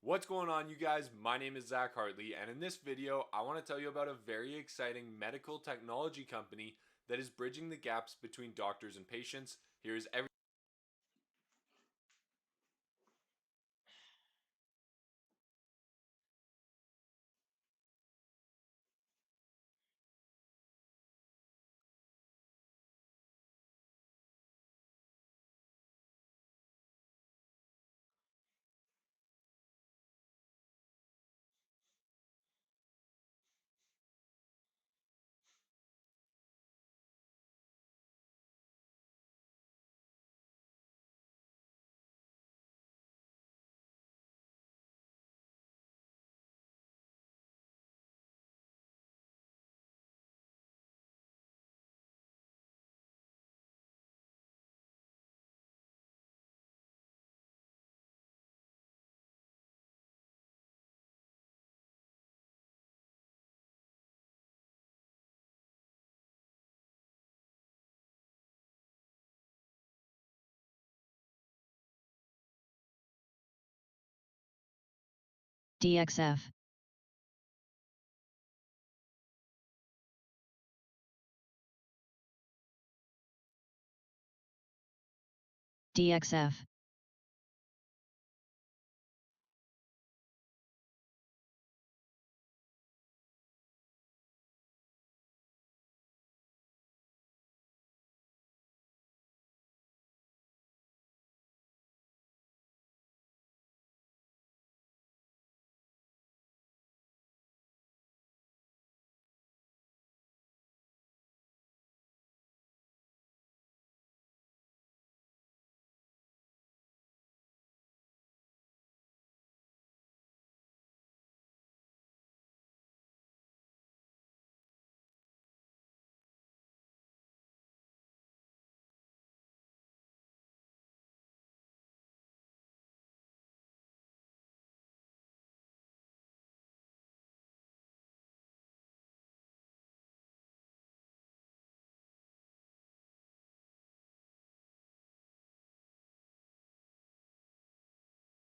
What's going on, you guys? My name is Zach Hartley, and in this video, I want to tell you about a very exciting medical technology company that is bridging the gaps between doctors and patients. Here's every DXF DXF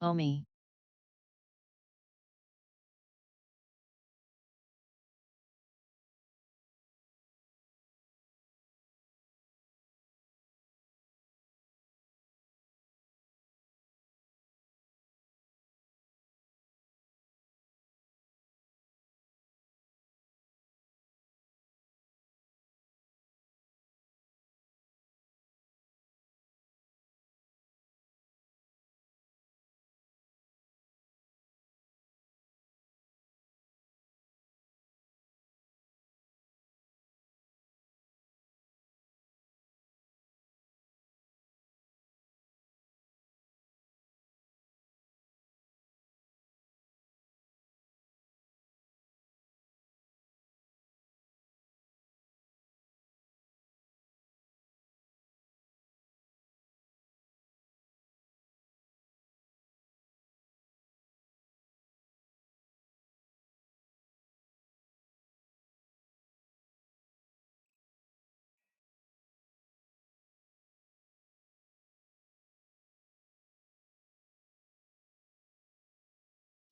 OMI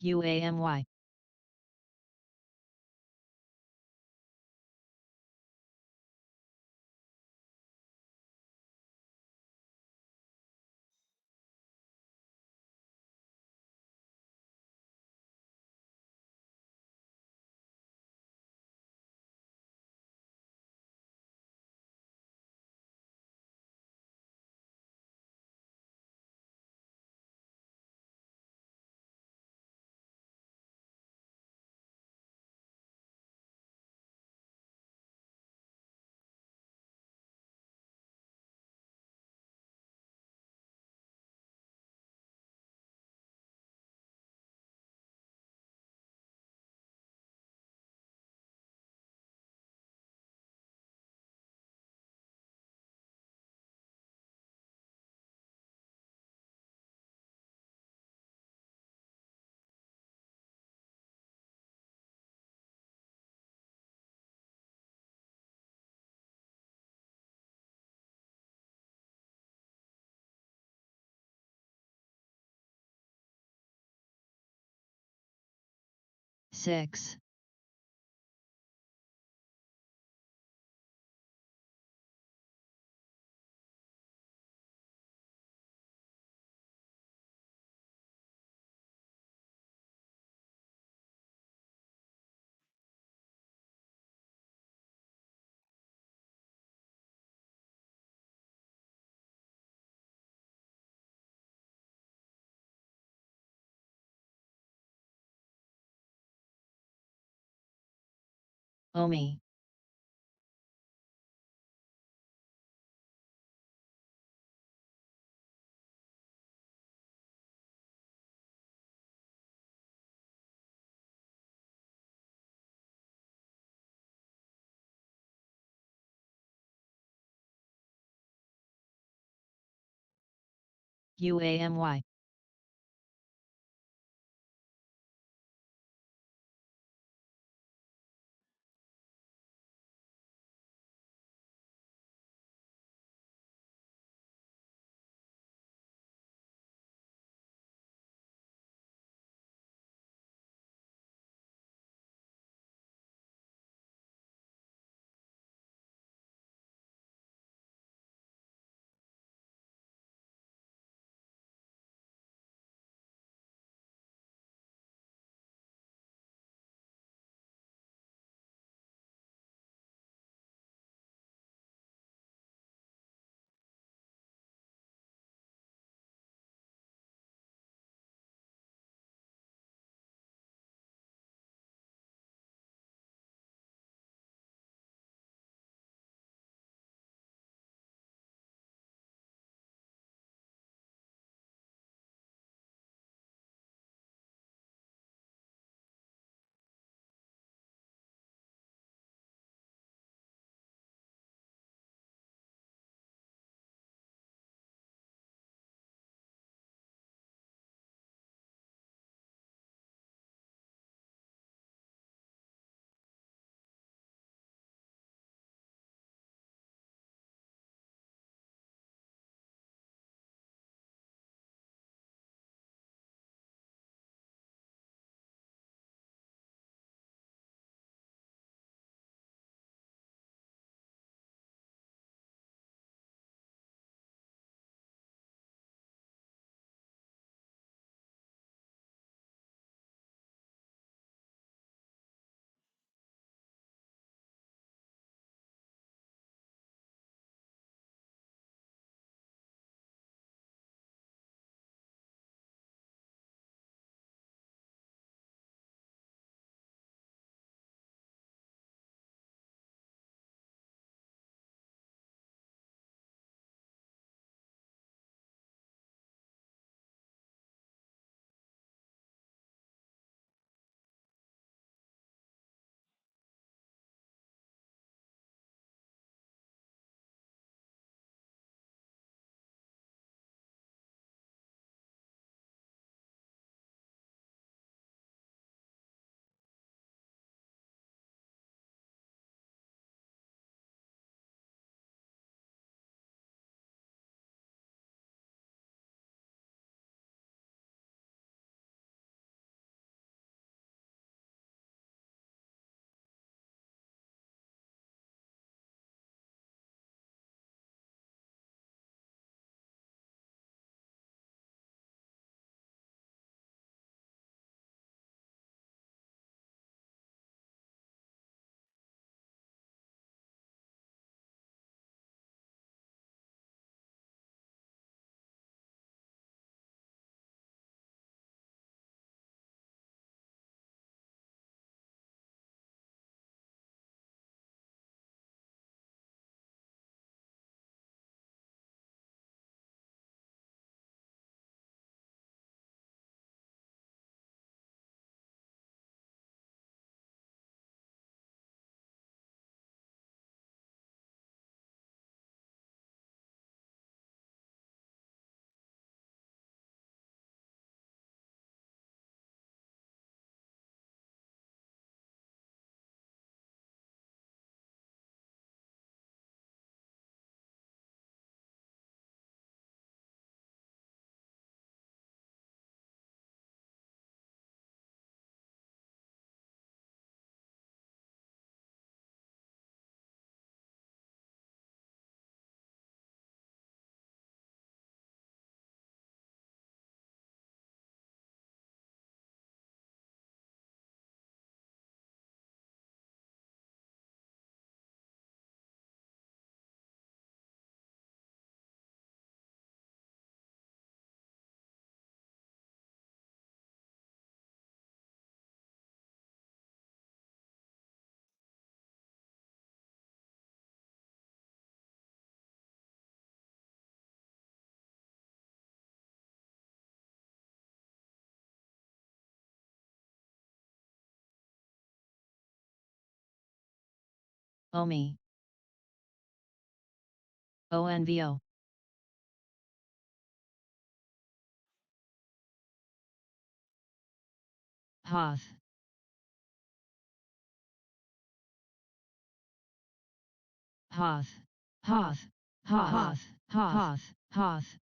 UAMY 6. Omi. UAMY. OMI. ONVO. Hoth. Hoth. Hoth. Hoth. Hoth. Hoth.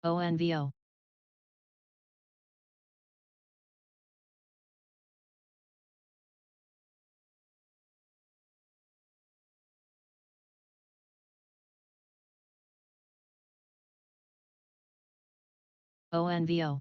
ONVO. ONVO.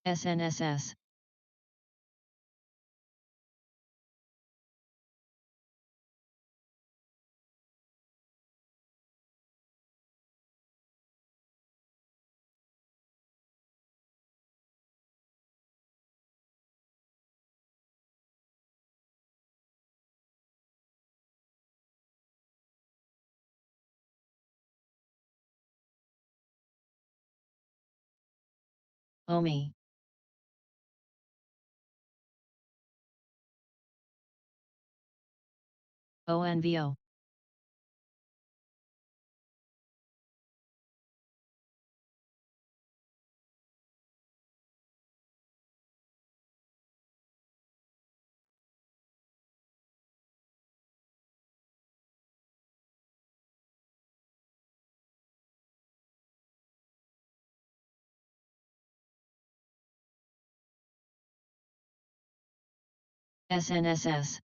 SNSS. OMI. ONVO. SNSS.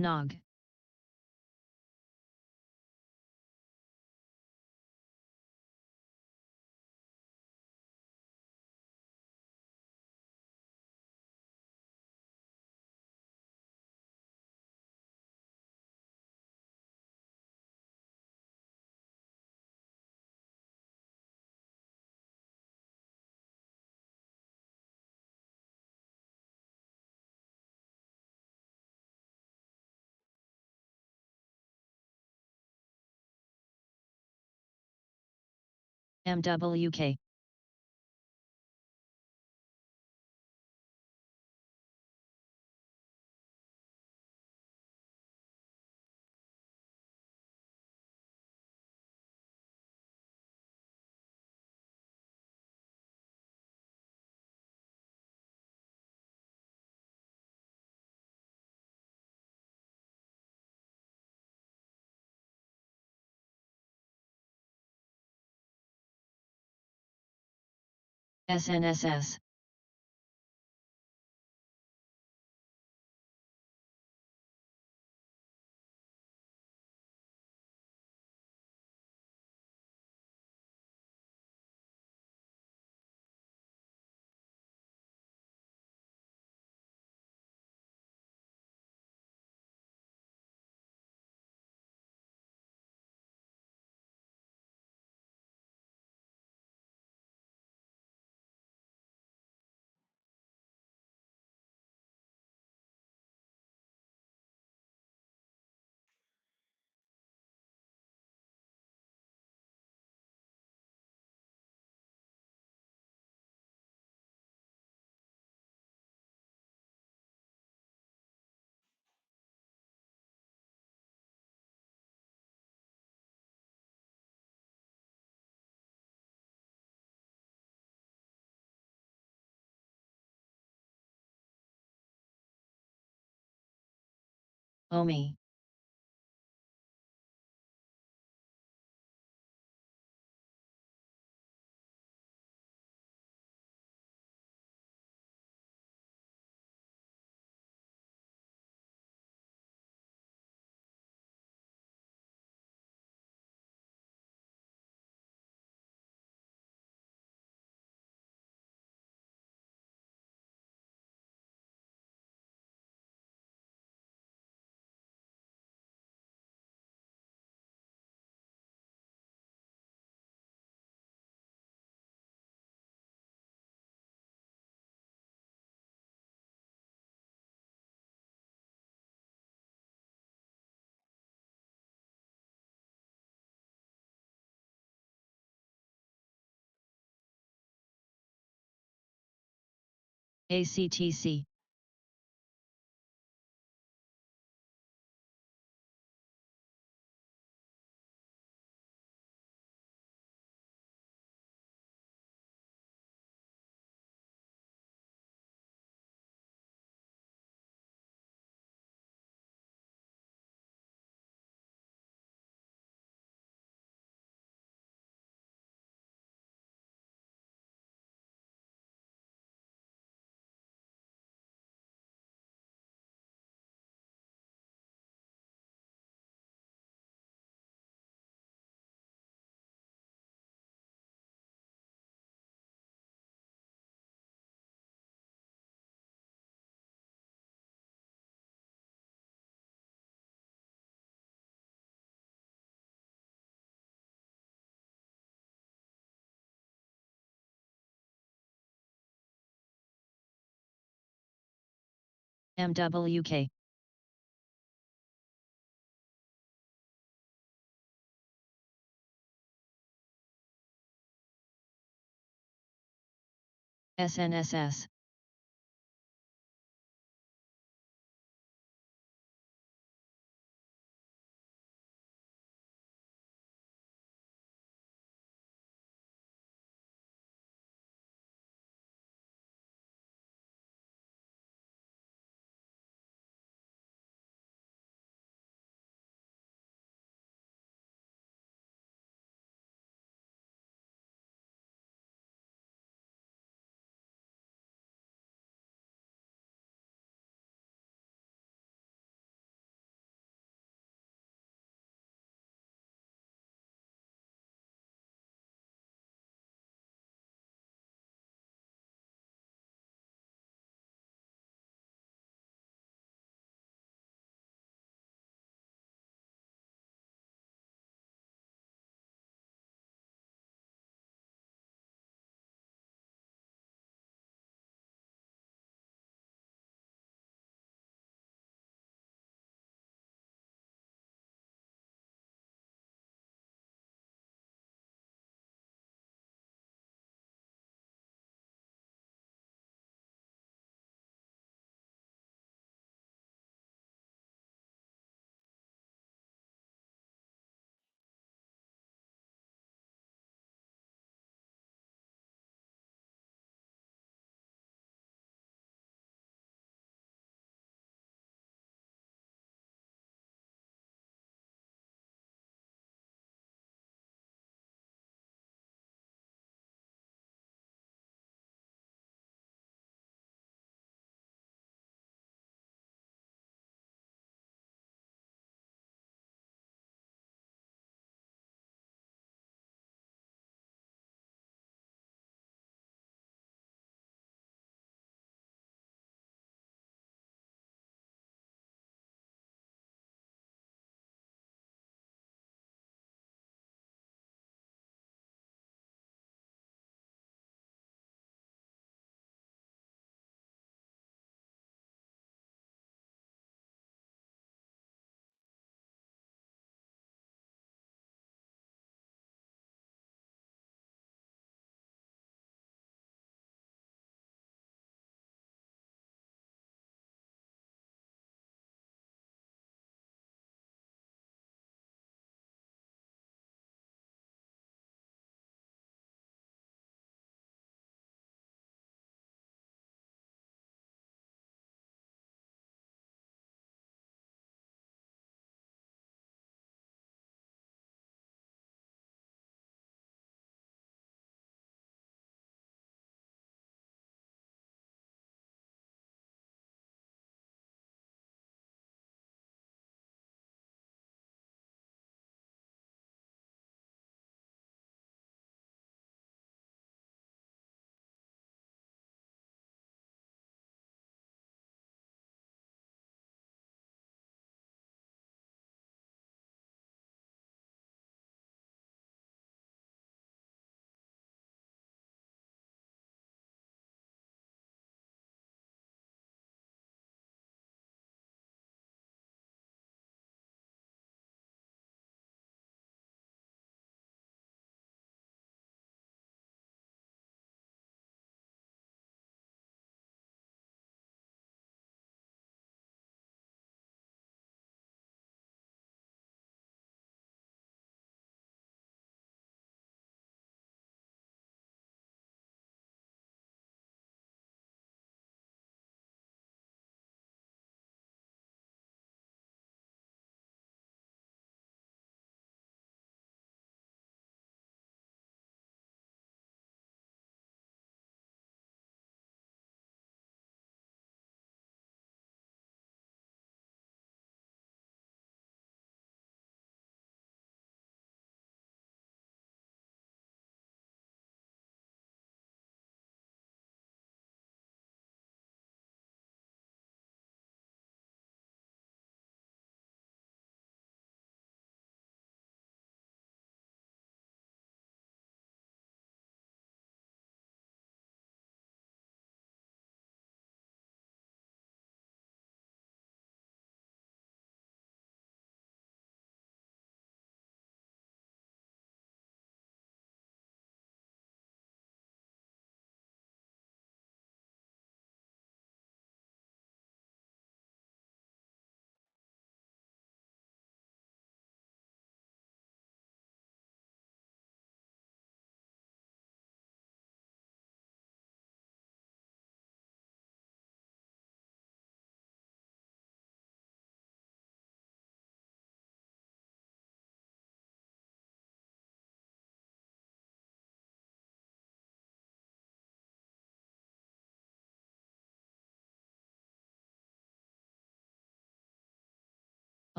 NOG. MWK. SNSS. OMI. ACTC. MWK. SNSS.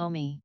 OMI.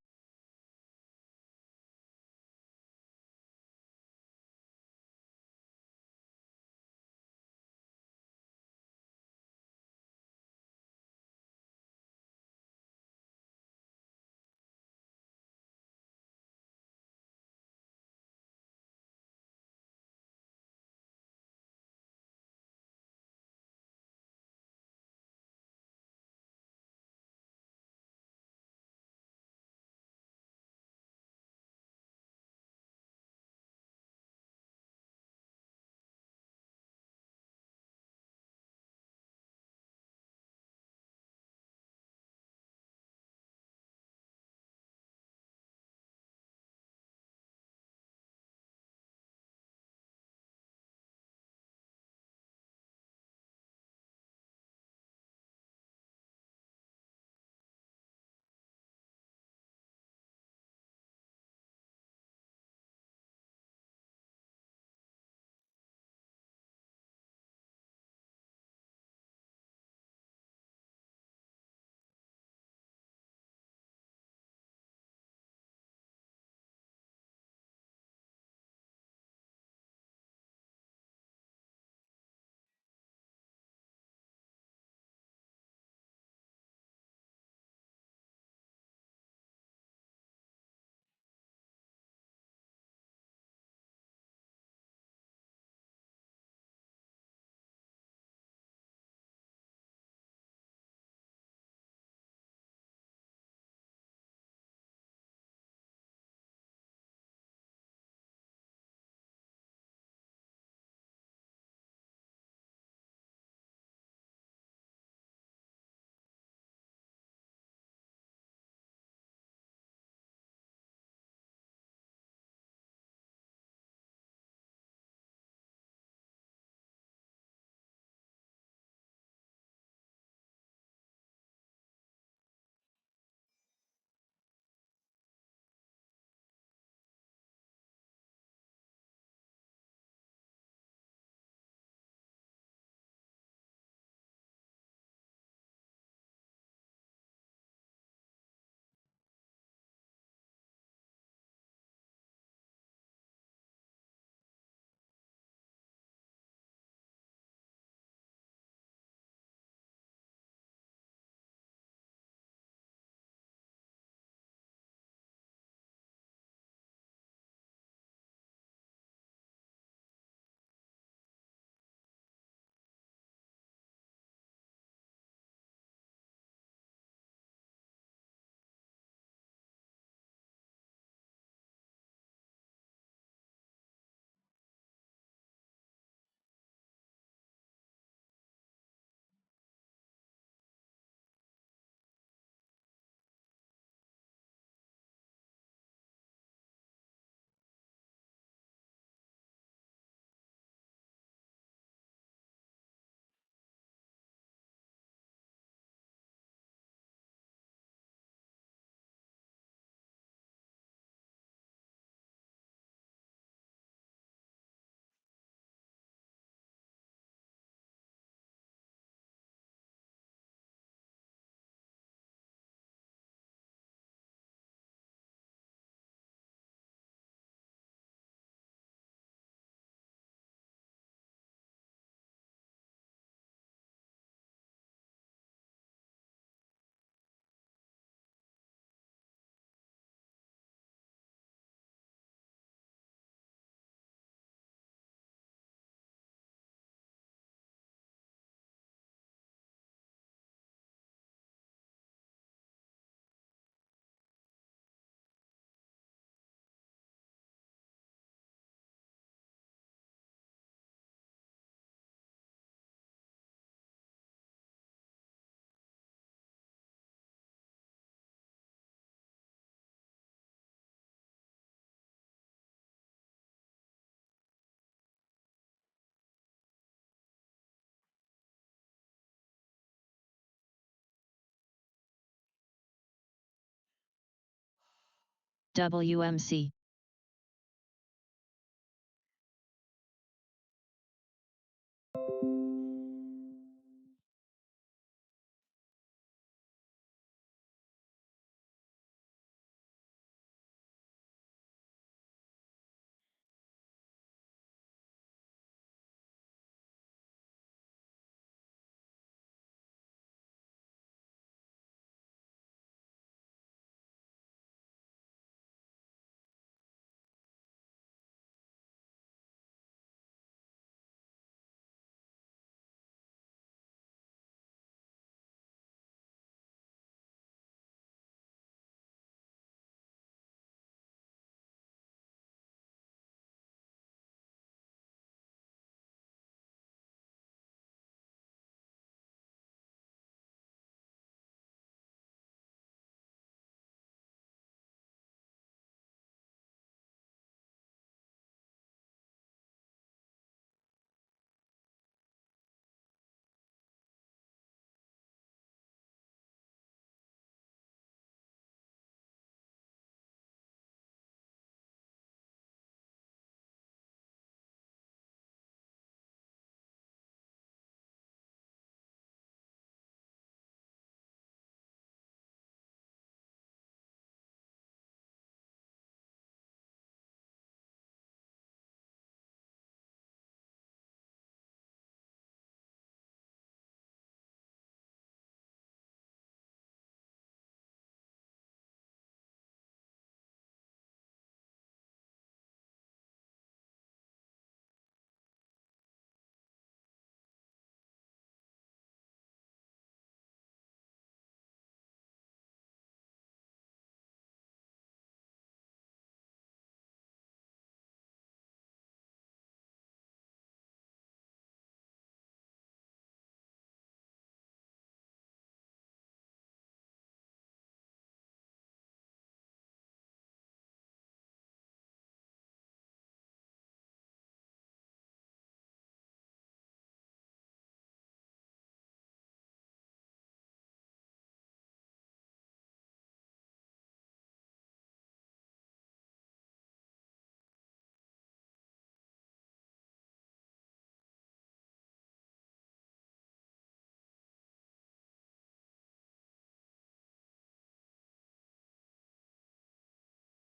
WMC.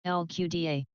LQDA.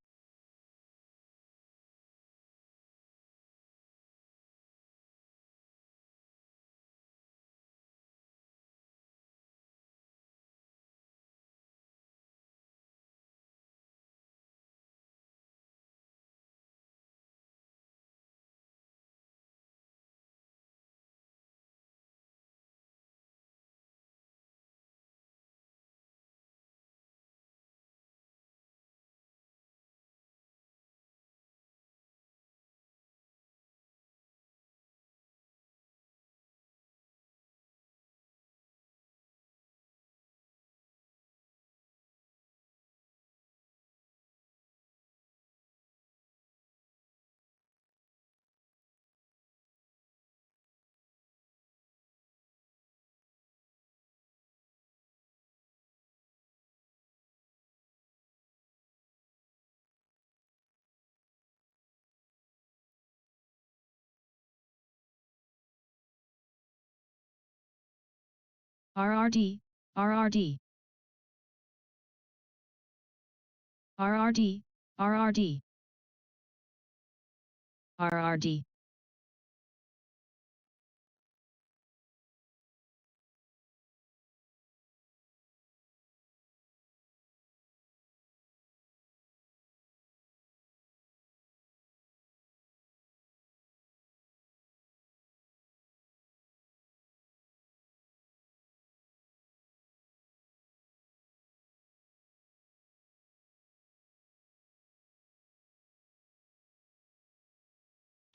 RRD, RRD. RRD, RRD. RRD.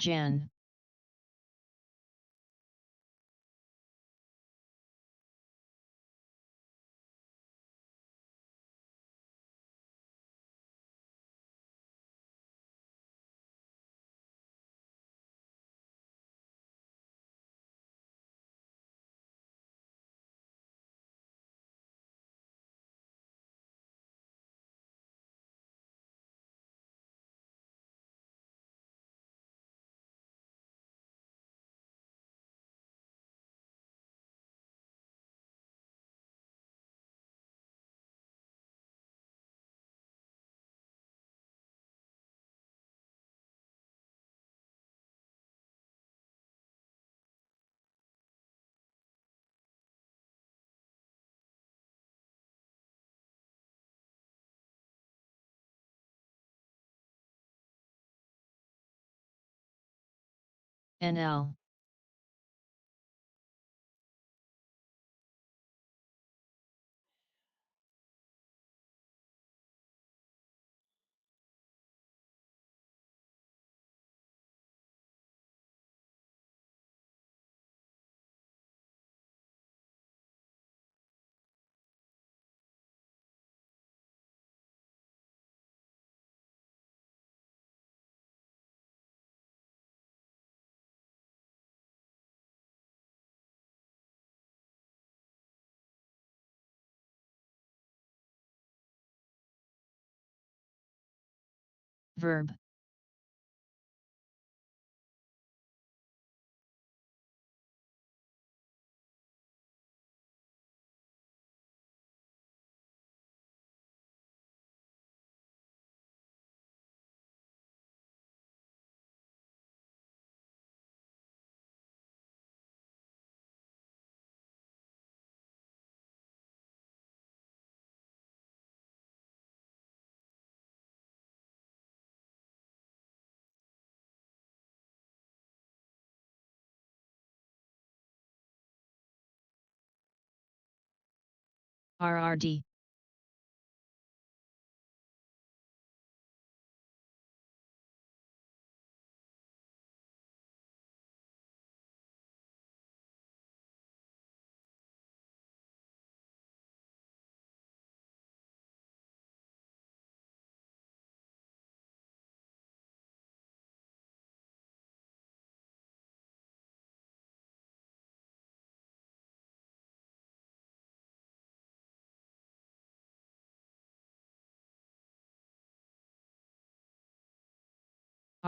Jan. NL. Verb. RRD.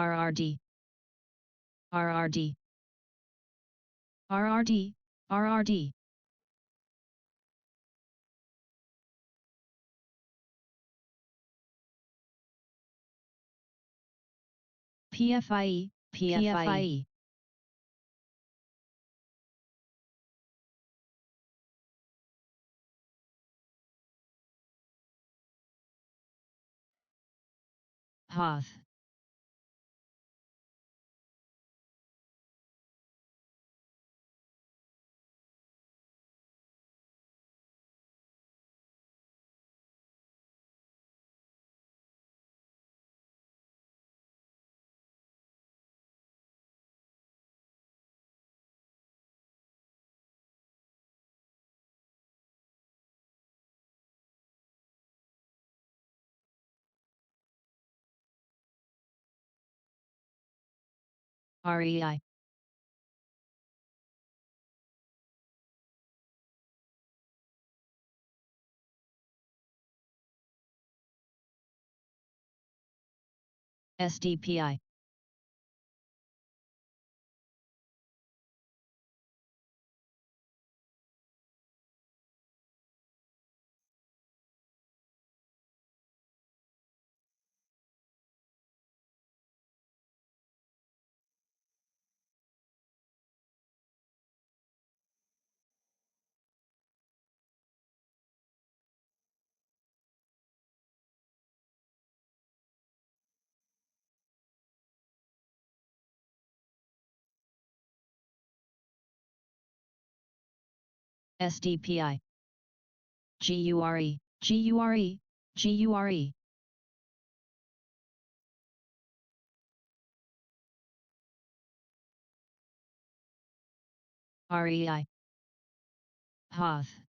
RRD. RRD. RRD. RRD. PFIE, PFIE. Hoth. REI. SDPI. SDPI. GURE, GURE, GURE. REI. Hoth.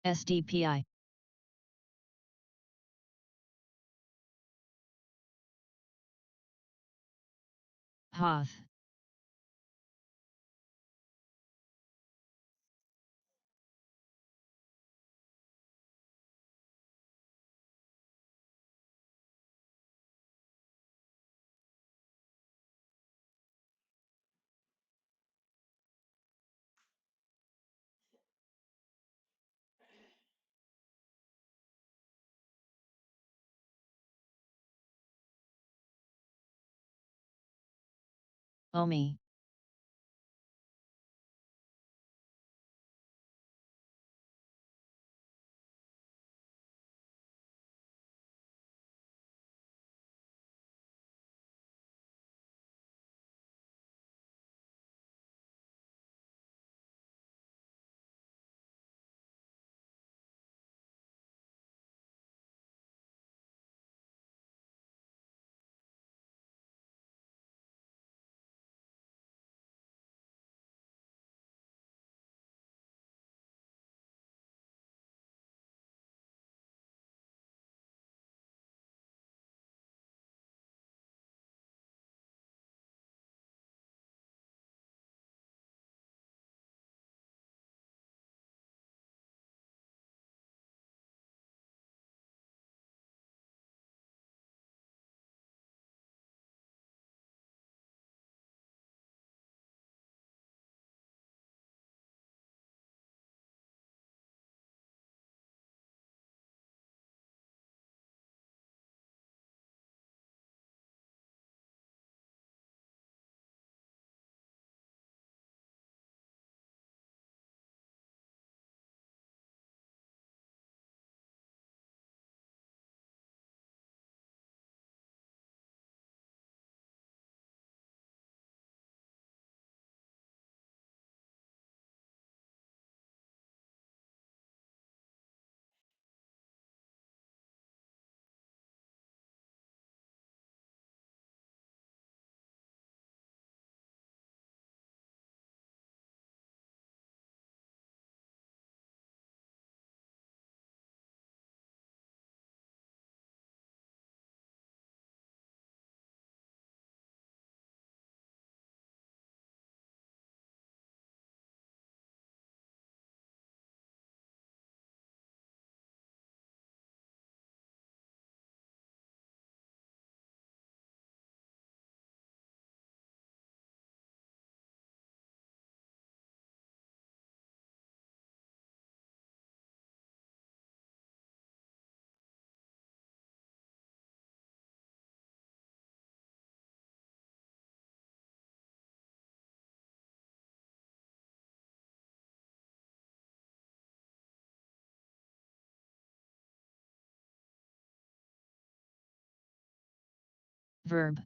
SDPI. Hoth. OMI. verb,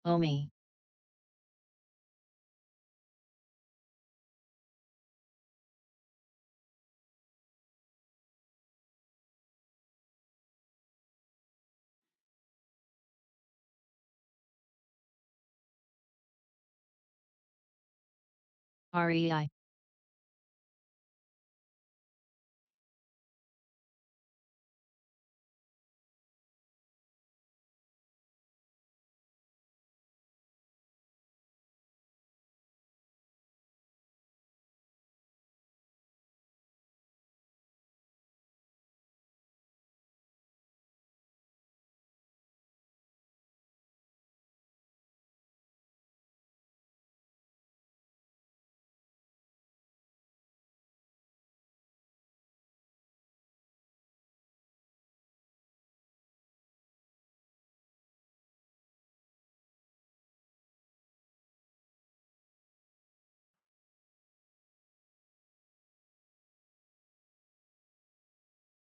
OMI, REI,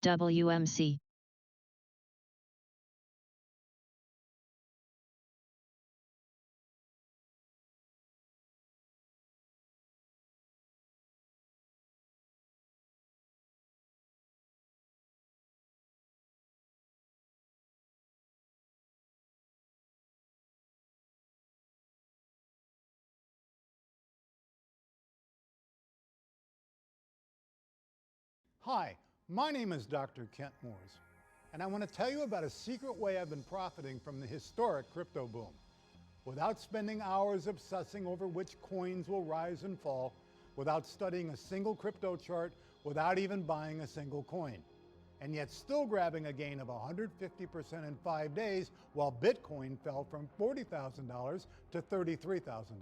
WMC, Hi, my name is Dr. Kent Moores, and I want to tell you about a secret way I've been profiting from the historic crypto boom. Without spending hours obsessing over which coins will rise and fall, without studying a single crypto chart, without even buying a single coin, and yet still grabbing a gain of 150% in 5 days while Bitcoin fell from $40,000 to $33,000.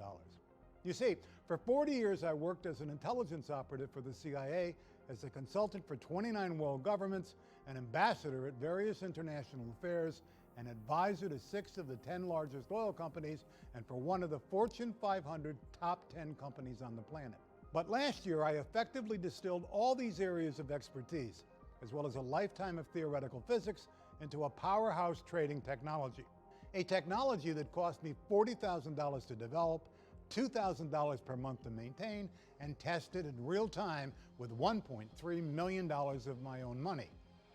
You see, for 40 years I worked as an intelligence operative for the CIA, as a consultant for 29 world governments, an ambassador at various international affairs, an advisor to 6 of the 10 largest oil companies, and for one of the Fortune 500 top 10 companies on the planet. But last year, I effectively distilled all these areas of expertise, as well as a lifetime of theoretical physics, into a powerhouse trading technology. A technology that cost me $40,000 to develop, $2,000 per month to maintain, and tested in real time with $1.3 million of my own money.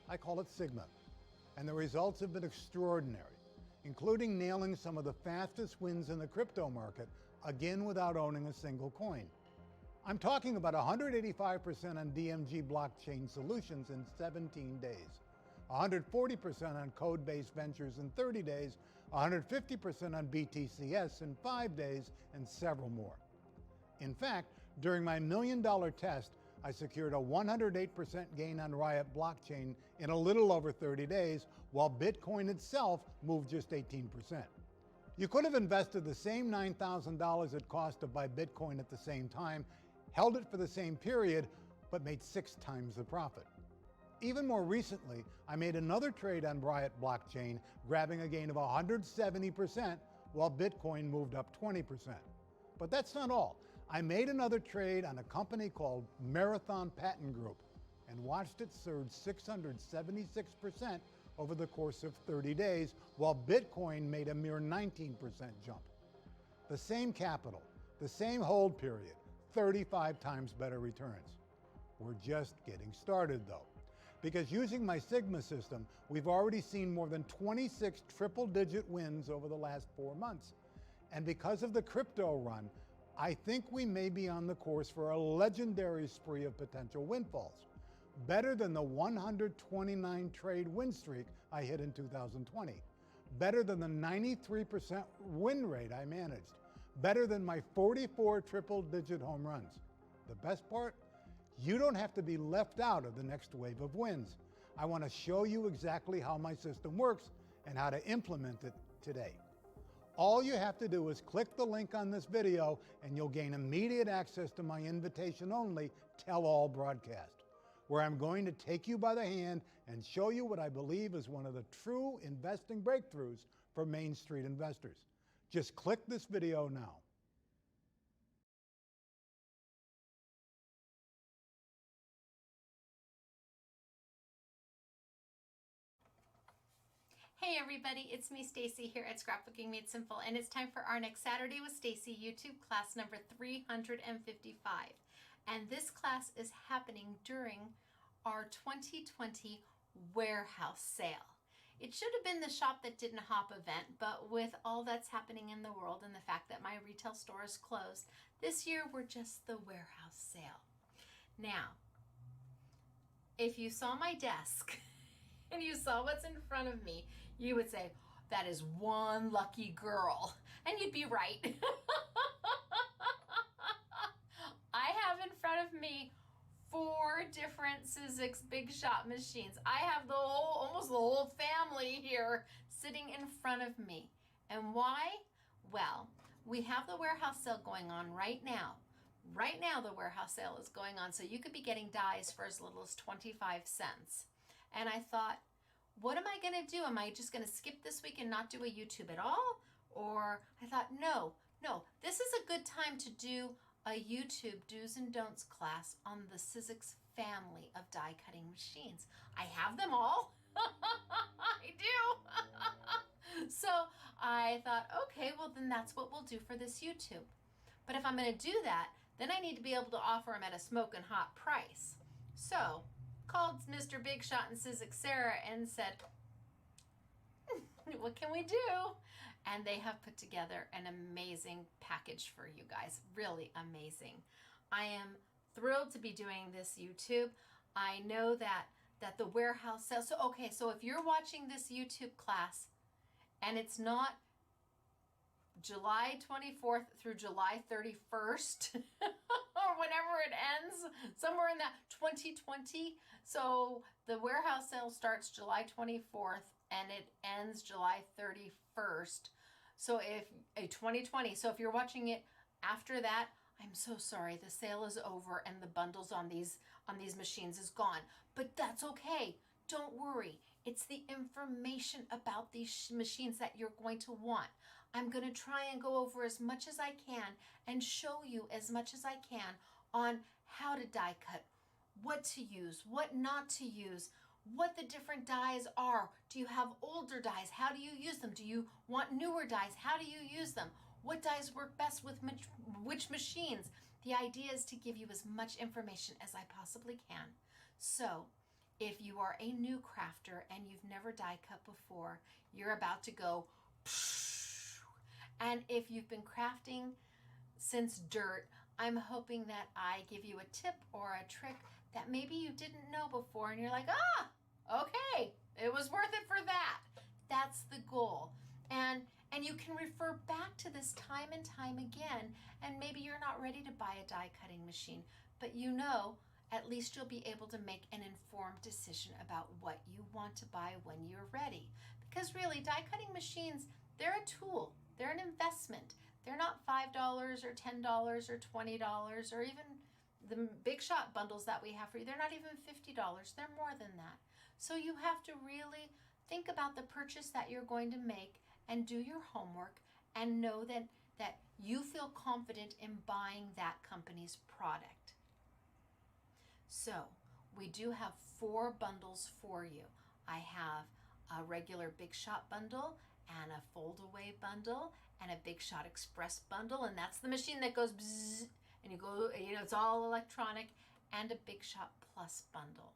I call it Sigma. And the results have been extraordinary, including nailing some of the fastest wins in the crypto market, again without owning a single coin. I'm talking about 185% on DMG blockchain solutions in 17 days, 140% on Codebase Ventures in 30 days, 150% on BTCS in 5 days, and several more. In fact, during my $1 million test, I secured a 108% gain on Riot blockchain in a little over 30 days, while Bitcoin itself moved just 18%. You could have invested the same $9,000 it cost to buy Bitcoin at the same time, held it for the same period, but made 6 times the profit. Even more recently, I made another trade on Riot blockchain, grabbing a gain of 170%, while Bitcoin moved up 20%. But that's not all. I made another trade on a company called Marathon Patent Group and watched it surge 676% over the course of 30 days, while Bitcoin made a mere 19% jump. The same capital, the same hold period, 35 times better returns. We're just getting started though, because using my Sigma system, we've already seen more than 26 triple-digit wins over the last 4 months. And because of the crypto run, I think we may be on the course for a legendary spree of potential windfalls, better than the 129 trade win streak I hit in 2020, better than the 93% win rate I managed, better than my 44 triple-digit home runs. The best part? You don't have to be left out of the next wave of wins. I want to show you exactly how my system works and how to implement it today. All you have to do is click the link on this video and you'll gain immediate access to my invitation-only tell-all broadcast, where I'm going to take you by the hand and show you what I believe is one of the true investing breakthroughs for Main Street investors. Just click this video now. Hey everybody, it's me Stacy here at Scrapbooking Made Simple, and it's time for our next Saturday with Stacy YouTube class number 355. And this class is happening during our 2020 warehouse sale. It should have been the Shop That Didn't Hop event, but with all that's happening in the world and the fact that my retail store is closed, this year we're just the warehouse sale. Now, if you saw my desk and you saw what's in front of me, you would say, that is one lucky girl. And you'd be right. I have in front of me 4 different Sizzix Big Shot machines. I have almost the whole family here sitting in front of me. And why? Well, we have the warehouse sale going on right now. Right now the warehouse sale is going on, so you could be getting dies for as little as 25 cents. And I thought, what am I going to do? Am I just going to skip this week and not do a YouTube at all? Or I thought, no, this is a good time to do a YouTube do's and don'ts class on the Sizzix family of die cutting machines. I have them all. I do. So I thought, okay, well then that's what we'll do for this YouTube. But if I'm going to do that, then I need to be able to offer them at a smoking hot price. So called Mr. Big Shot and Sizzix Sarah and said, what can we do? And they have put together an amazing package for you guys. Really amazing. I am thrilled to be doing this YouTube. I know that the warehouse sale. So, okay, so if you're watching this YouTube class and it's not July 24th through July 31st, or whenever it ends, somewhere in that 2020. So the warehouse sale starts July 24th and it ends July 31st. So if 2020, so if you're watching it after that, I'm so sorry, the sale is over and the bundles on these machines is gone. But that's okay. Don't worry. It's the information about these machines that you're going to want. I'm going to try and go over as much as I can and show you as much as I can on how to die cut, what to use, what not to use, what the different dyes are. Do you have older dyes? How do you use them? Do you want newer dyes? How do you use them? What dyes work best with which machines? The idea is to give you as much information as I possibly can. So if you are a new crafter and you've never die cut before, you're about to go and if you've been crafting since dirt, I'm hoping that I give you a tip or a trick that maybe you didn't know before and you're like, okay, it was worth it for that. That's the goal. And you can refer back to this time and time again, and maybe you're not ready to buy a die cutting machine, but you know, at least you'll be able to make an informed decision about what you want to buy when you're ready. Because really, die cutting machines, they're a tool. They're an investment. They're not $5 or $10 or $20 or even the big shot bundles that we have for you. They're not even $50. They're more than that. So you have to really think about the purchase that you're going to make and do your homework and know that you feel confident in buying that company's product. So we do have 4 bundles for you. I have a regular Big Shot bundle and a fold away bundle and a Big Shot Express bundle, and that's the machine that goes bzzz, and you go, it's all electronic, and a Big Shot Plus bundle.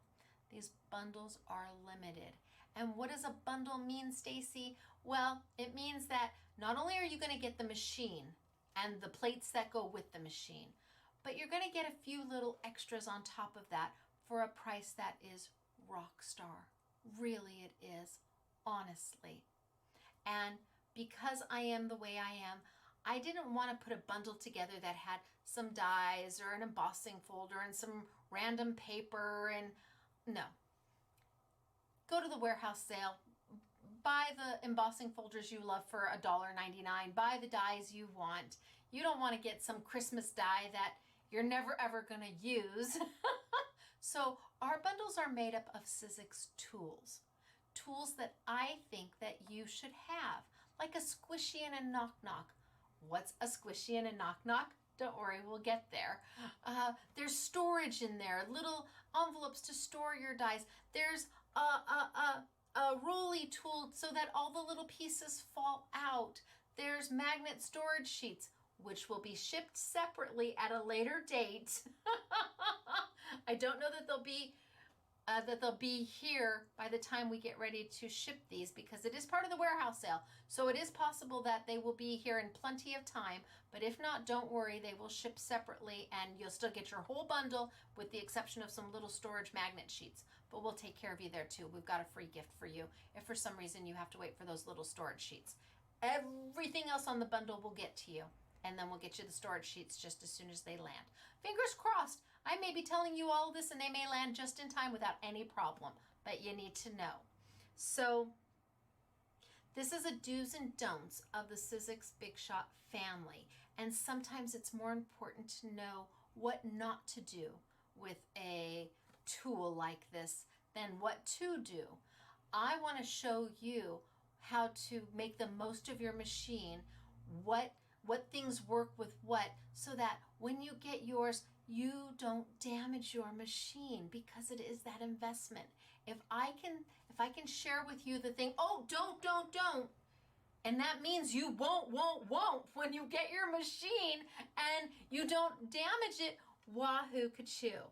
These bundles are limited. And what does a bundle mean, Stacy? Well, it means that not only are you going to get the machine and the plates that go with the machine, but you're going to get a few little extras on top of that for a price that is rock star. Really it is, honestly. And because I am the way I am, I didn't want to put a bundle together that had some dies or an embossing folder and some random paper and no. Go to the warehouse sale, buy the embossing folders you love for $1.99, buy the dies you want. You don't want to get some Christmas die that you're never ever going to use. So our bundles are made up of Sizzix tools. Tools that I think that you should have, like a squishy and a knock-knock. What's a squishy and a knock-knock? Don't worry, we'll get there. There's storage in there, little envelopes to store your dies. There's a rolly tool so that all the little pieces fall out. There's magnet storage sheets, which will be shipped separately at a later date. I don't know that they'll be here by the time we get ready to ship these because it is part of the warehouse sale. So it is possible that they will be here in plenty of time, but if not, don't worry, they will ship separately and you'll still get your whole bundle with the exception of some little storage magnet sheets. But we'll take care of you there too. We've got a free gift for you if for some reason you have to wait for those little storage sheets. Everything else on the bundle will get to you, and then we'll get you the storage sheets just as soon as they land. Fingers crossed. I may be telling you all this and they may land just in time without any problem, but you need to know. So this is a do's and don'ts of the Sizzix Big Shot family, and sometimes it's more important to know what not to do with a tool like this than what to do. I want to show you how to make the most of your machine, what things work with what, so that when you get yours, you don't damage your machine because it is that investment. If I can share with you the thing, don't, and that means you won't when you get your machine and you don't damage it, wahoo kachoo.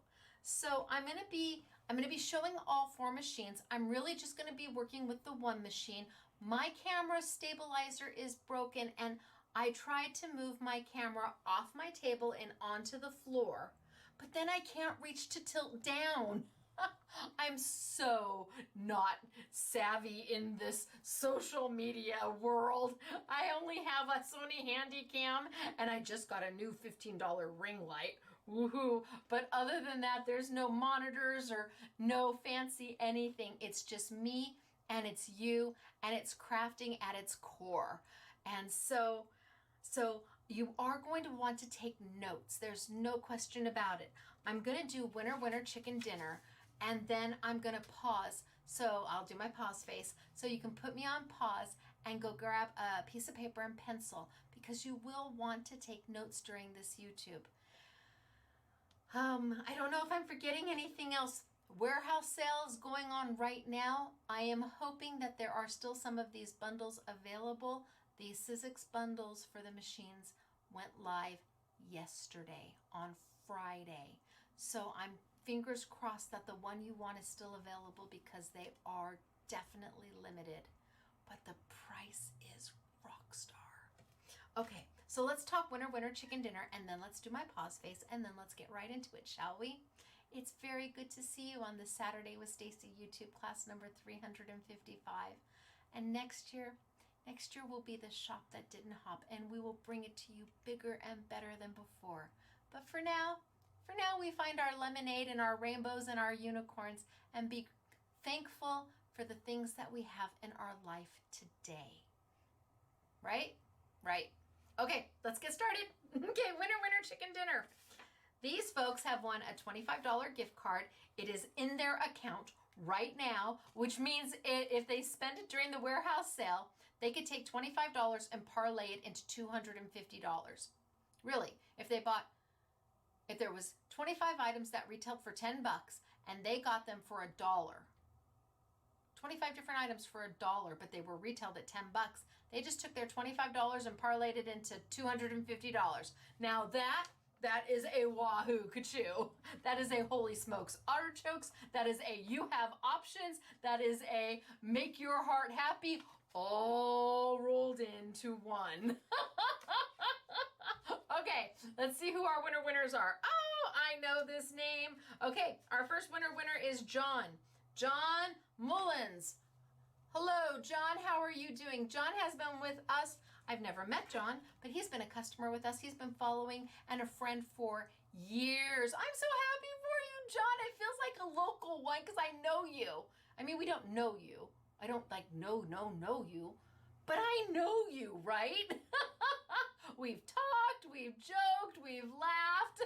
So I'm going to be showing all 4 machines. I'm really just going to be working with the one machine. My camera stabilizer is broken and I tried to move my camera off my table and onto the floor, but then I can't reach to tilt down. I'm so not savvy in this social media world. I only have a Sony Handycam and I just got a new $15 ring light. Woohoo. But other than that, there's no monitors or no fancy anything. It's just me and it's you and it's crafting at its core. And so you are going to want to take notes. There's no question about it. I'm going to do winner, winner, chicken dinner, and then I'm going to pause So I'll do my pause face. So you can put me on pause and go grab a piece of paper and pencil because you will want to take notes during this YouTube. I don't know if I'm forgetting anything else. Warehouse sales going on right now. I am hoping that there are still some of these bundles available. The Sizzix bundles for the machines went live yesterday on Friday. So I'm fingers crossed that the one you want is still available because they are definitely limited. But the price is rock star. Okay, so let's talk winner, winner, chicken dinner, and then let's do my pause face, and then let's get right into it, shall we? It's very good to see you on the Saturday with Stacy YouTube class number 355. And next year will be the shop that didn't hop, and we will bring it to you bigger and better than before. But for now we find our lemonade and our rainbows and our unicorns and be thankful for the things that we have in our life today. Right? Right. Okay, let's get started. Okay, winner, winner, chicken dinner. These folks have won a $25 gift card. It is in their account right now, which means if they spend it during the warehouse sale, they could take $25 and parlay it into $250. Really, if there was 25 items that retailed for $10 and they got them for $1, 25 different items for $1, but they were retailed at $10, they just took their $25 and parlayed it into $250. Now that is a wahoo kachoo. That is a holy smokes artichokes. That is a you have options. That is a make your heart happy, all rolled into one. Okay, let's see who our winner winners are. Oh, I know this name. Okay, our first winner is John. John Mullins. Hello, John. How are you doing? John has been with us. I've never met John, but he's been a customer with us. He's been following and a friend for years. I'm so happy for you, John. It feels like a local one because I know you. I mean, we don't know you. I don't like know you, but I know you, right? We've talked, we've joked, we've laughed.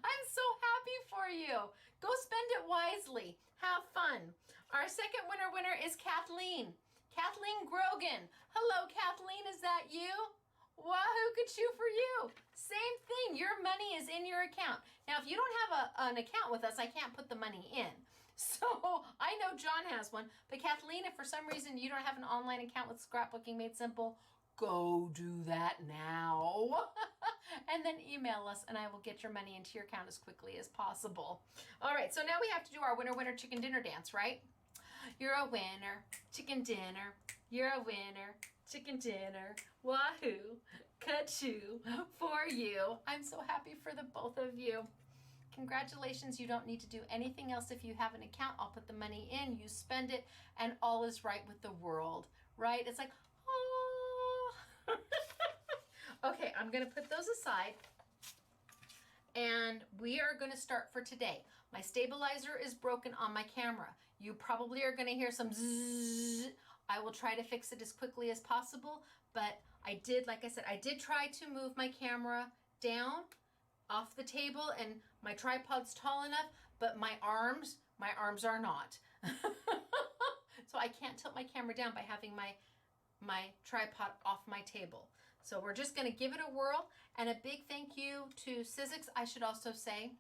I'm so happy for you. Go spend it wisely. Have fun. Our second winner is Kathleen. Kathleen Grogan. Hello, Kathleen, is that you? Wahoo kachoo for you. Same thing, your money is in your account. Now, if you don't have an account with us, I can't put the money in. So I know John has one, but Kathleen, if for some reason you don't have an online account with Scrapbooking Made Simple, go do that now. And then email us and I will get your money into your account as quickly as possible. All right, so now we have to do our winner, winner, chicken dinner dance, right? You're a winner, chicken dinner. You're a winner, chicken dinner. Wahoo, kachoo for you. I'm so happy for the both of you. Congratulations, you don't need to do anything else. If you have an account, I'll put the money in, you spend it, and all is right with the world, right? It's like, oh. Okay, I'm gonna put those aside, and we are gonna start for today. My stabilizer is broken on my camera. You probably are gonna hear some zzz. I will try to fix it as quickly as possible, but I did, like I said, I did try to move my camera down off the table, and my tripod's tall enough, but my arms are not. So I can't tilt my camera down by having my tripod off my table. So we're just gonna give it a whirl, and a big thank you to Sizzix. I should also say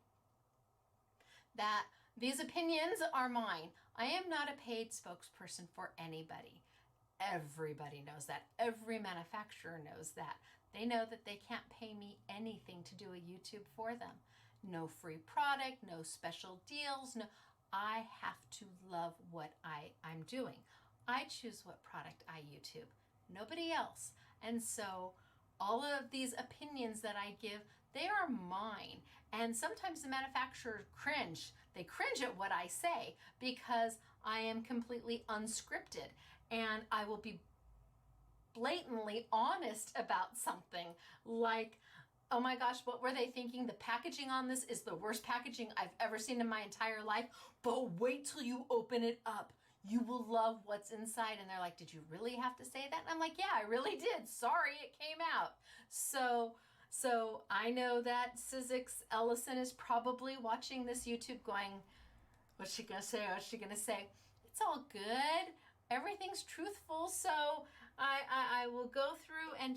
that these opinions are mine. I am not a paid spokesperson for anybody. Everybody knows that. Every manufacturer knows that. They know that they can't pay me anything to do a YouTube for them. No free product, no special deals. No, I have to love what I'm doing. I choose what product I YouTube, nobody else. And so all of these opinions that I give, they are mine. And sometimes the manufacturers cringe. They cringe at what I say because I am completely unscripted, and I will be blatantly honest about something like, oh my gosh, what were they thinking? The packaging on this is the worst packaging I've ever seen in my entire life, but wait till you open it up. You will love what's inside. And they're like, did you really have to say that? And I'm like, yeah, I really did. Sorry, it came out. So I know that Sizzix Ellison is probably watching this YouTube going, What's she gonna say? What's she gonna say? It's all good. Everything's truthful. So I will go through and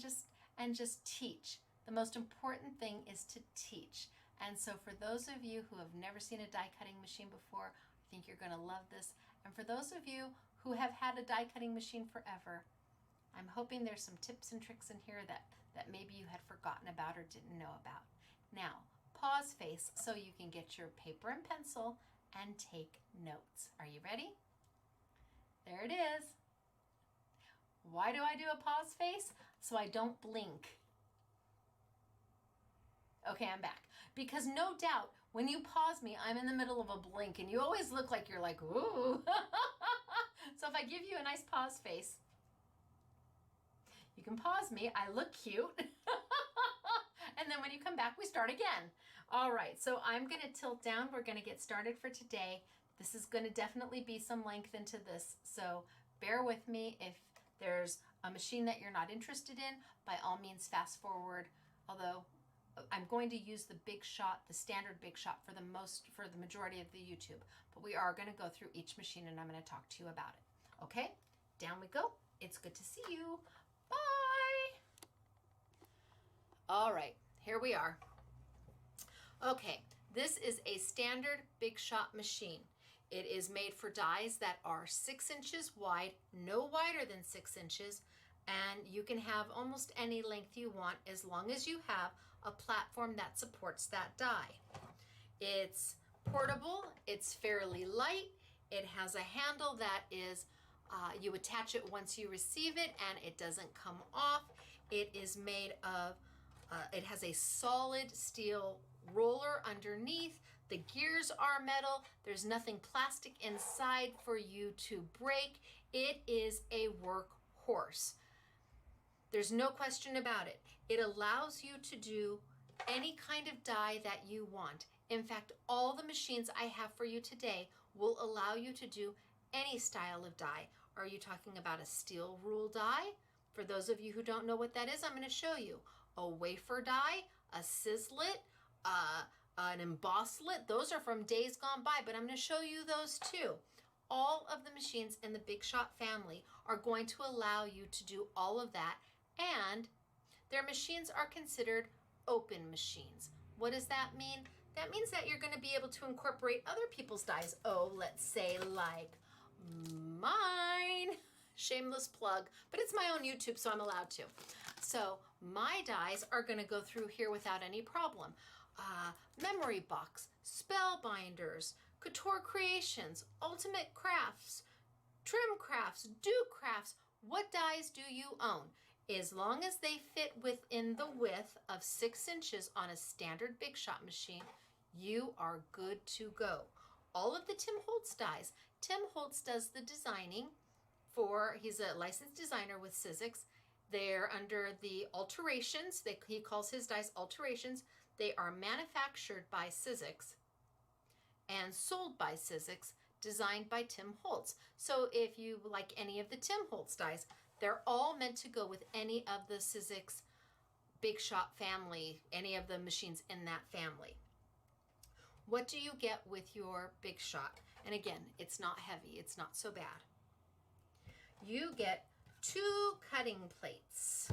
just teach. The most important thing is to teach. And so for those of you who have never seen a die cutting machine before, I think you're gonna love this. And for those of you who have had a die cutting machine forever, I'm hoping there's some tips and tricks in here that maybe you had forgotten about or didn't know about. Now, pause face so you can get your paper and pencil and take notes. Are you ready? There it is. Why do I do a pause face? So I don't blink. Okay, I'm back. Because no doubt, when you pause me, I'm in the middle of a blink, and you always look like you're like, ooh. So if I give you a nice pause face, you can pause me, I look cute. And then when you come back, we start again. All right, so I'm gonna tilt down. We're gonna get started for today. This is gonna definitely be some length into this, so bear with me. If there's a machine that you're not interested in, by all means fast forward, although I'm going to use the Big Shot, the standard Big Shot for the majority of the YouTube, but we are gonna go through each machine and I'm gonna talk to you about it. Okay, down we go. It's good to see you. Bye. All right, here we are. Okay, this is a standard Big Shot machine. It is made for dies that are 6 inches wide, no wider than 6 inches, and you can have almost any length you want as long as you have a platform that supports that die. It's portable, it's fairly light, it has a handle that is, you attach it once you receive it and it doesn't come off. It is made of, it has a solid steel roller underneath. The gears are metal. There's nothing plastic inside for you to break. It is a workhorse. There's no question about it. It allows you to do any kind of die that you want. In fact, all the machines I have for you today will allow you to do any style of die. Are you talking about a steel rule die? For those of you who don't know what that is, I'm going to show you. A wafer die, a sizzlet, an embosslet. Those are from days gone by, but I'm going to show you those too. All of the machines in the Big Shot family are going to allow you to do all of that, and their machines are considered open machines. What does that mean? That means that you're going to be able to incorporate other people's dies. Oh, let's say like mine. Shameless plug, but it's my own YouTube, so I'm allowed to. So my dies are going to go through here without any problem. Memory Box, Spellbinders, Couture Creations, Ultimate Crafts, Trim Crafts, Do Crafts. What dies do you own? As long as they fit within the width of 6 inches on a standard Big Shot machine, you are good to go. All of the Tim Holtz dies. Tim Holtz does the designing he's a licensed designer with Sizzix. They're under the Alterations. He calls his dies Alterations. They are manufactured by Sizzix and sold by Sizzix, designed by Tim Holtz. So if you like any of the Tim Holtz dies, they're all meant to go with any of the Sizzix Big Shot family, any of the machines in that family. What do you get with your Big Shot? And again, it's not heavy, it's not so bad. You get 2 cutting plates,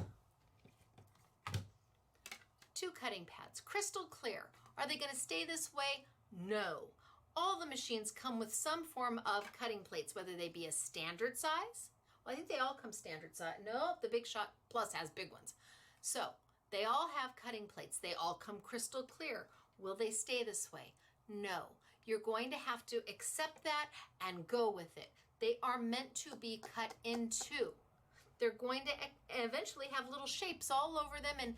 2 cutting pads, crystal clear. Are they going to stay this way? No. All the machines come with some form of cutting plates, whether they be a standard size. Well, I think they all come standard size. No, the Big Shot Plus has big ones. So they all have cutting plates. They all come crystal clear. Will they stay this way? No. You're going to have to accept that and go with it. They are meant to be cut in 2. They're going to eventually have little shapes all over them, and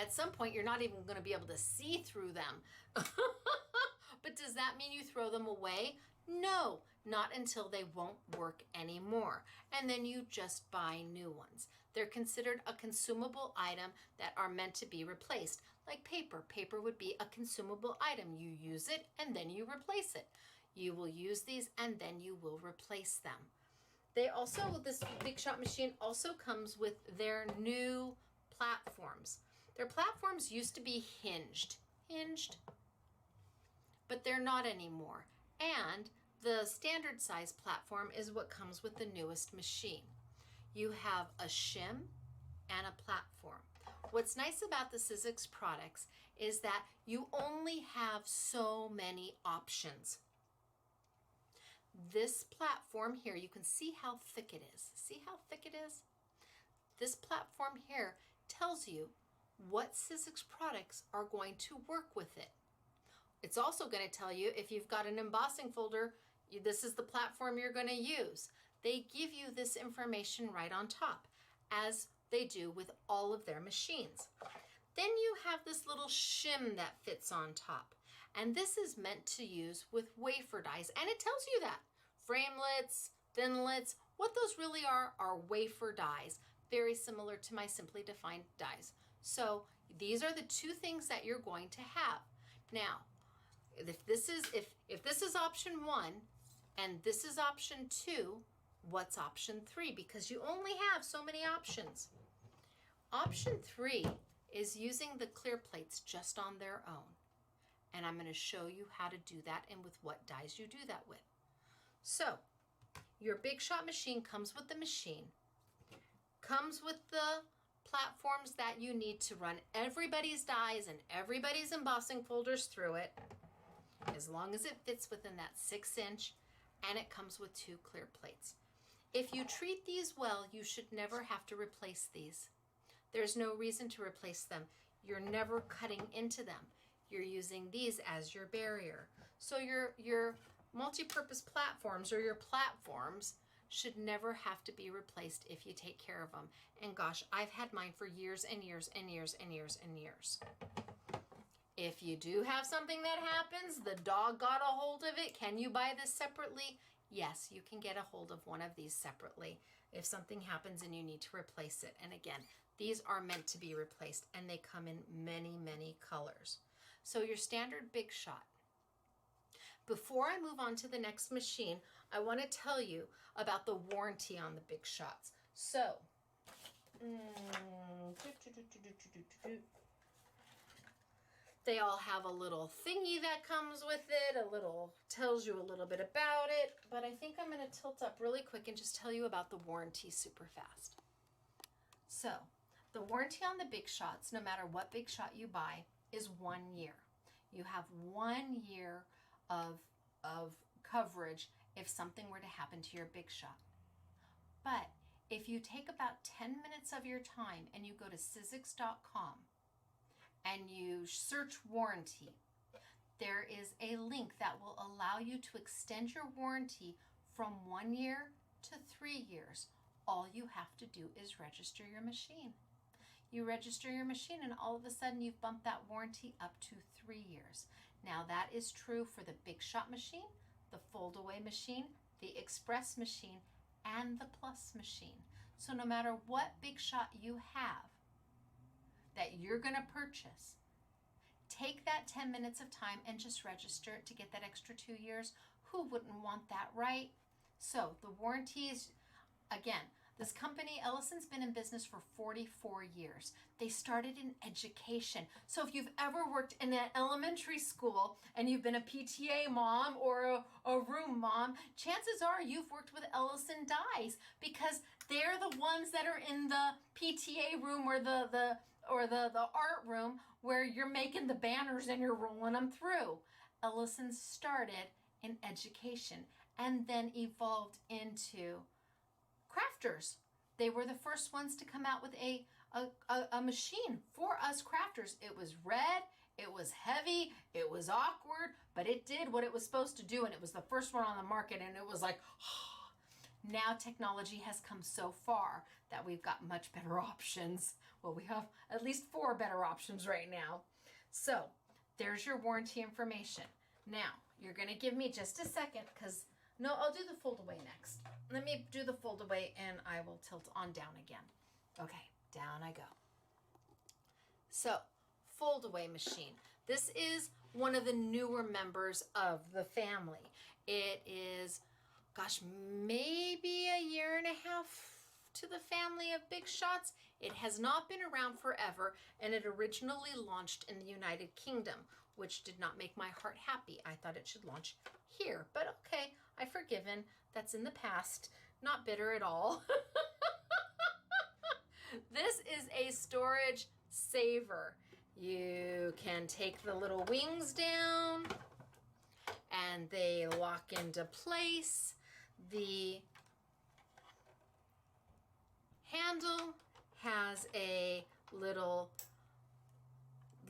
at some point you're not even going to be able to see through them. But does that mean you throw them away? No, not until they won't work anymore. And then you just buy new ones. They're considered a consumable item that are meant to be replaced. Like paper. Paper would be a consumable item. You use it and then you replace it. You will use these and then you will replace them. They also, this Big Shot machine also comes with their new platforms. Their platforms used to be hinged, but they're not anymore. And the standard size platform is what comes with the newest machine. You have a shim and a platform. What's nice about the Sizzix products is that you only have so many options. This platform here, you can see how thick it is. See how thick it is? This platform here tells you what Sizzix products are going to work with it. It's also going to tell you if you've got an embossing folder, this is the platform you're going to use. They give you this information right on top, as they do with all of their machines. Then you have this little shim that fits on top. And this is meant to use with wafer dies. And it tells you that. Framelits, thinlits, what those really are wafer dies. Very similar to my Simply Defined dies. So these are the two things that you're going to have. Now, if this is option 1 and this is option 2, what's option 3? Because you only have so many options. Option 3 is using the clear plates just on their own. And I'm going to show you how to do that and with what dies you do that with. So, your Big Shot machine comes with the machine, comes with the platforms that you need to run everybody's dies and everybody's embossing folders through it, as long as it fits within that 6-inch, and it comes with 2 clear plates. If you treat these well, you should never have to replace these. There's no reason to replace them. You're never cutting into them. You're using these as your barrier. So your multi-purpose platforms or your platforms should never have to be replaced if you take care of them. And gosh, I've had mine for years and years and years and years and years. If you do have something that happens, the dog got a hold of it, can you buy this separately? Yes, you can get a hold of one of these separately if something happens and you need to replace it. And again, these are meant to be replaced and they come in many, many colors. So your standard Big Shot. Before I move on to the next machine, I want to tell you about the warranty on the Big Shots. So, they all have a little thingy that comes with it, tells you a little bit about it, but I think I'm going to tilt up really quick and just tell you about the warranty super fast. So, the warranty on the Big Shots, no matter what Big Shot you buy, is 1 year. You have 1 year of coverage if something were to happen to your Big Shot. But if you take about 10 minutes of your time and you go to Sizzix.com and you search warranty, there is a link that will allow you to extend your warranty from 1 year to 3 years. All you have to do is register your machine. You register your machine and all of a sudden you've bumped that warranty up to 3 years. Now that is true for the Big Shot machine, the fold-away machine, the Express machine, and the Plus machine. So no matter what Big Shot you have that you're going to purchase, take that 10 minutes of time and just register it to get that extra 2 years. Who wouldn't want that, right? So the warranty is, again, this company, Ellison's been in business for 44 years. They started in education. So if you've ever worked in an elementary school and you've been a PTA mom or a room mom, chances are you've worked with Ellison dies because they're the ones that are in the PTA room or the art room where you're making the banners and you're rolling them through. Ellison started in education and then evolved into crafters. They were the first ones to come out with a machine for us crafters. It was red, it was heavy, it was awkward, but it did what it was supposed to do, and it was the first one on the market, and it was like, now technology has come so far that we've got much better options. Well, we have at least 4 better options right now. So there's your warranty information. Now, you're going to give me just a second because, no, I'll do the fold away next. Let me do the fold away and I will tilt on down again. Okay, down I go. So, fold away machine. This is one of the newer members of the family. It is, gosh, maybe a year and a half to the family of Big Shots. It has not been around forever, and it originally launched in the United Kingdom, which did not make my heart happy. I thought it should launch here, but okay, I've forgiven. That's in the past. Not bitter at all. This is a storage saver. You can take the little wings down and they lock into place. The handle has a little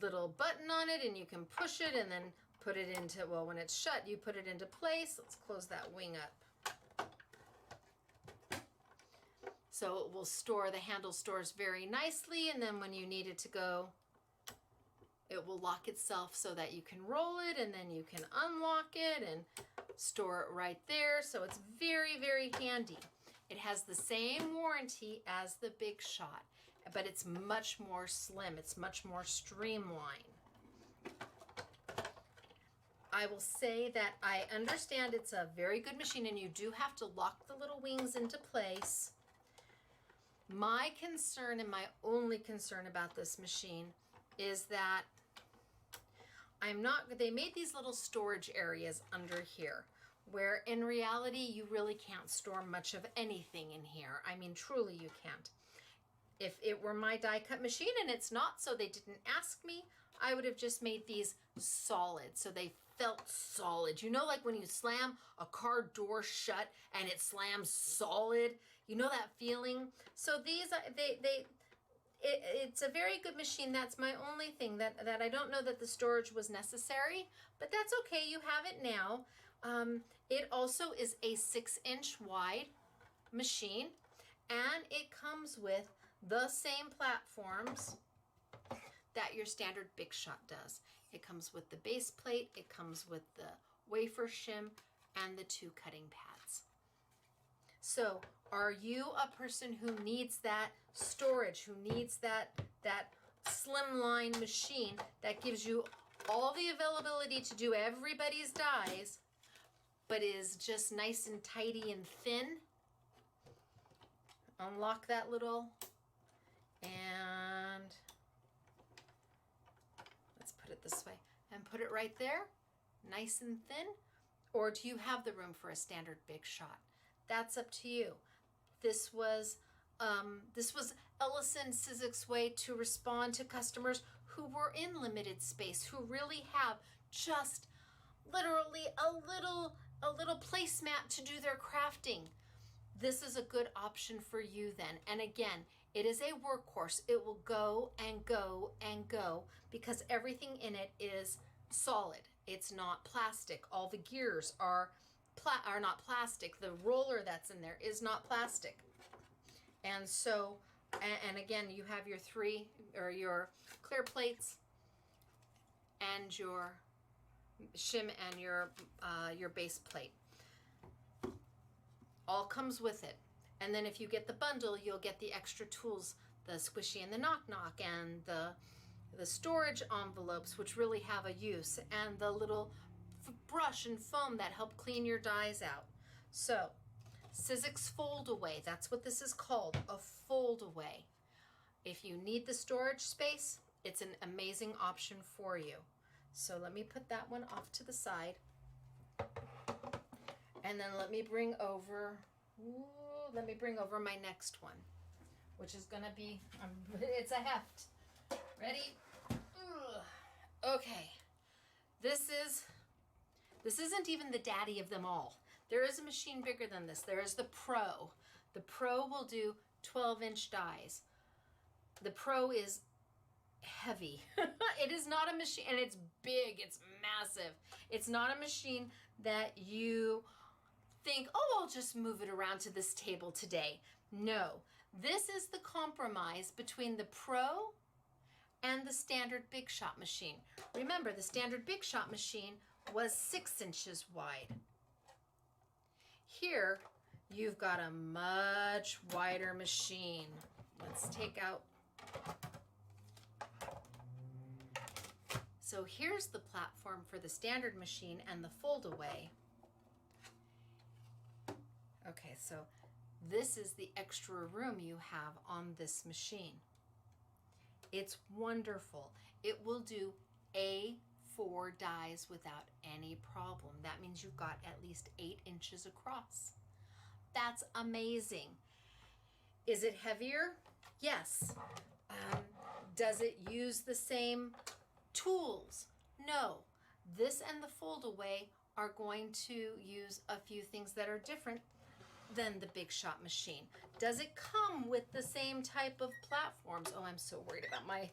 button on it, and you can push it and then put it into, well, when it's shut, you put it into place. Let's close that wing up. So it will store, the handle stores very nicely, and then when you need it to go, it will lock itself so that you can roll it, and then you can unlock it and store it right there. So it's very, very handy. It has the same warranty as the Big Shot, but it's much more slim. It's much more streamlined. I will say that I understand it's a very good machine, and you do have to lock the little wings into place. My concern, and my only concern about this machine, is that they made these little storage areas under here, where in reality you really can't store much of anything in here. I mean, truly you can't. If it were my die cut machine, and it's not, so they didn't ask me, I would have just made these solid, so they felt solid. You know, like when you slam a car door shut and it slams solid, you know that feeling? So these, it's a very good machine. That's my only thing, that I don't know that the storage was necessary, but that's okay, you have it now. It also is a 6-inch wide machine, and it comes with the same platforms that your standard Big Shot does. It comes with the base plate, it comes with the wafer shim, and the 2 cutting pads. So are you a person who needs that storage, who needs that slimline machine that gives you all the availability to do everybody's dies, but is just nice and tidy and thin? Unlock that little, and let's put it this way, and put it right there, nice and thin. Or do you have the room for a standard Big Shot? That's up to you. This was Ellison Sizek's way to respond to customers who were in limited space, who really have just literally a little placemat to do their crafting. This is a good option for you then. And again, it is a workhorse. It will go and go and go because everything in it is solid. It's not plastic. All the gears are not plastic. The roller that's in there is not plastic. And so, and again, you have your your clear plates and your shim and your base plate. All comes with it. And then if you get the bundle, you'll get the extra tools, the squishy and the knock-knock, and the storage envelopes, which really have a use, and the little brush and foam that help clean your dies out. So, Sizek's Fold Away, that's what this is called, a fold away. If you need the storage space, it's an amazing option for you. So let me put that one off to the side. And then let me bring over my next one, which is gonna be, it's a heft. Ready? Okay. This isn't even the daddy of them all. There is a machine bigger than this. There is the Pro. The Pro will do 12-inch dies. The Pro is heavy. It is not a machine, and it's big, it's massive. It's not a machine that you think, oh, I'll just move it around to this table today. No, this is the compromise between the Pro and the standard Big Shot machine. Remember, the standard Big Shot machine was 6 inches wide. Here, you've got a much wider machine. Let's take out. So here's the platform for the standard machine and the fold away. Okay, so this is the extra room you have on this machine. It's wonderful. It will do A 4 dies without any problem. That means you've got at least 8 inches across. That's amazing. Is it heavier? Yes. Does it use the same tools? No. This and the fold-away are going to use a few things that are different than the Big Shot machine. Does it come with the same type of platforms? Oh, I'm so worried about my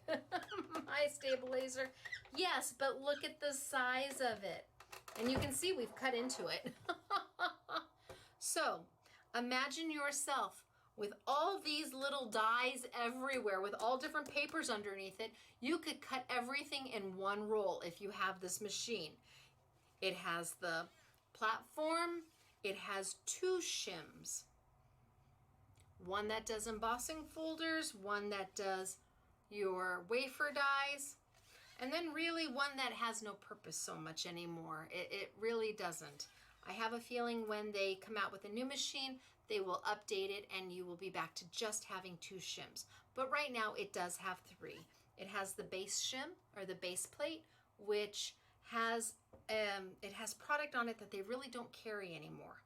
my stabilizer. Yes, but look at the size of it. And you can see we've cut into it. So, imagine yourself with all these little dies everywhere, with all different papers underneath it. You could cut everything in one roll if you have this machine. It has the platform. It has 2 shims. One that does embossing folders, one that does your wafer dies, and then really one that has no purpose so much anymore. It really doesn't. I have a feeling when they come out with a new machine, they will update it and you will be back to just having 2 shims. But right now it does have 3. It has the base shim, or the base plate, which has it has product on it that they really don't carry anymore.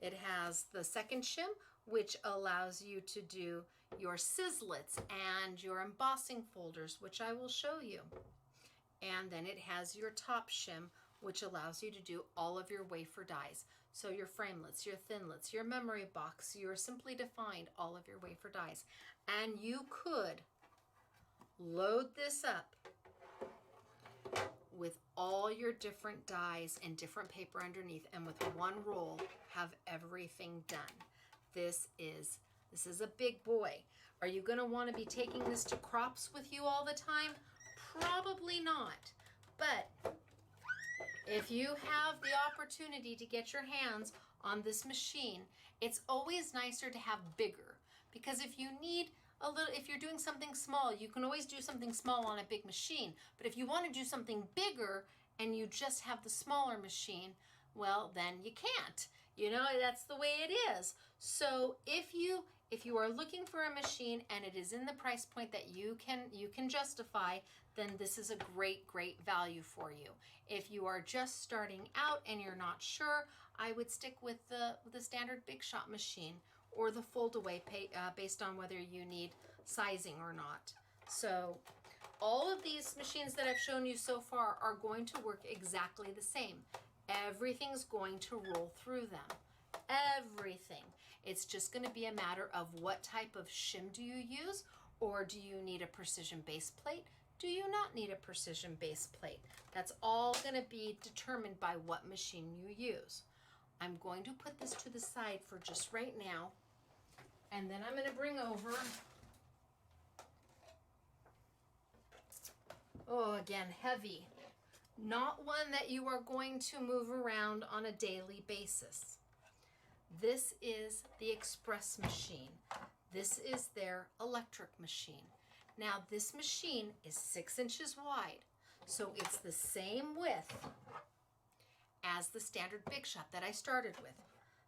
It has the second shim, which allows you to do your sizzlets and your embossing folders, which I will show you. And then it has your top shim, which allows you to do all of your wafer dies. So your framelets, your thinlets, your memory box, your Simply Defined, all of your wafer dies. And you could load this up with all your different dies and different paper underneath, and with one roll have everything done. This is a big boy. Are you going to want to be taking this to crops with you all the time? Probably not. But if you have the opportunity to get your hands on this machine, it's always nicer to have bigger, because if you need a little, if you're doing something small, you can always do something small on a big machine. But if you want to do something bigger and you just have the smaller machine, well, then you can't. You know, that's the way it is. So if you are looking for a machine and it is in the price point that you can justify, then this is a great value for you. If you are just starting out and you're not sure, I would stick with the standard Big Shot machine, or the fold-away based on whether you need sizing or not. So all of these machines that I've shown you so far are going to work exactly the same. Everything's going to roll through them. Everything. It's just going to be a matter of what type of shim do you use, or do you need a precision base plate? Do you not need a precision base plate? That's all going to be determined by what machine you use. I'm going to put this to the side for just right now, and then I'm going to bring over, oh, again, heavy. Not one that you are going to move around on a daily basis. This is the Express machine. This is their electric machine. Now, this machine is 6 inches wide, so it's the same width as the standard Big Shot that I started with.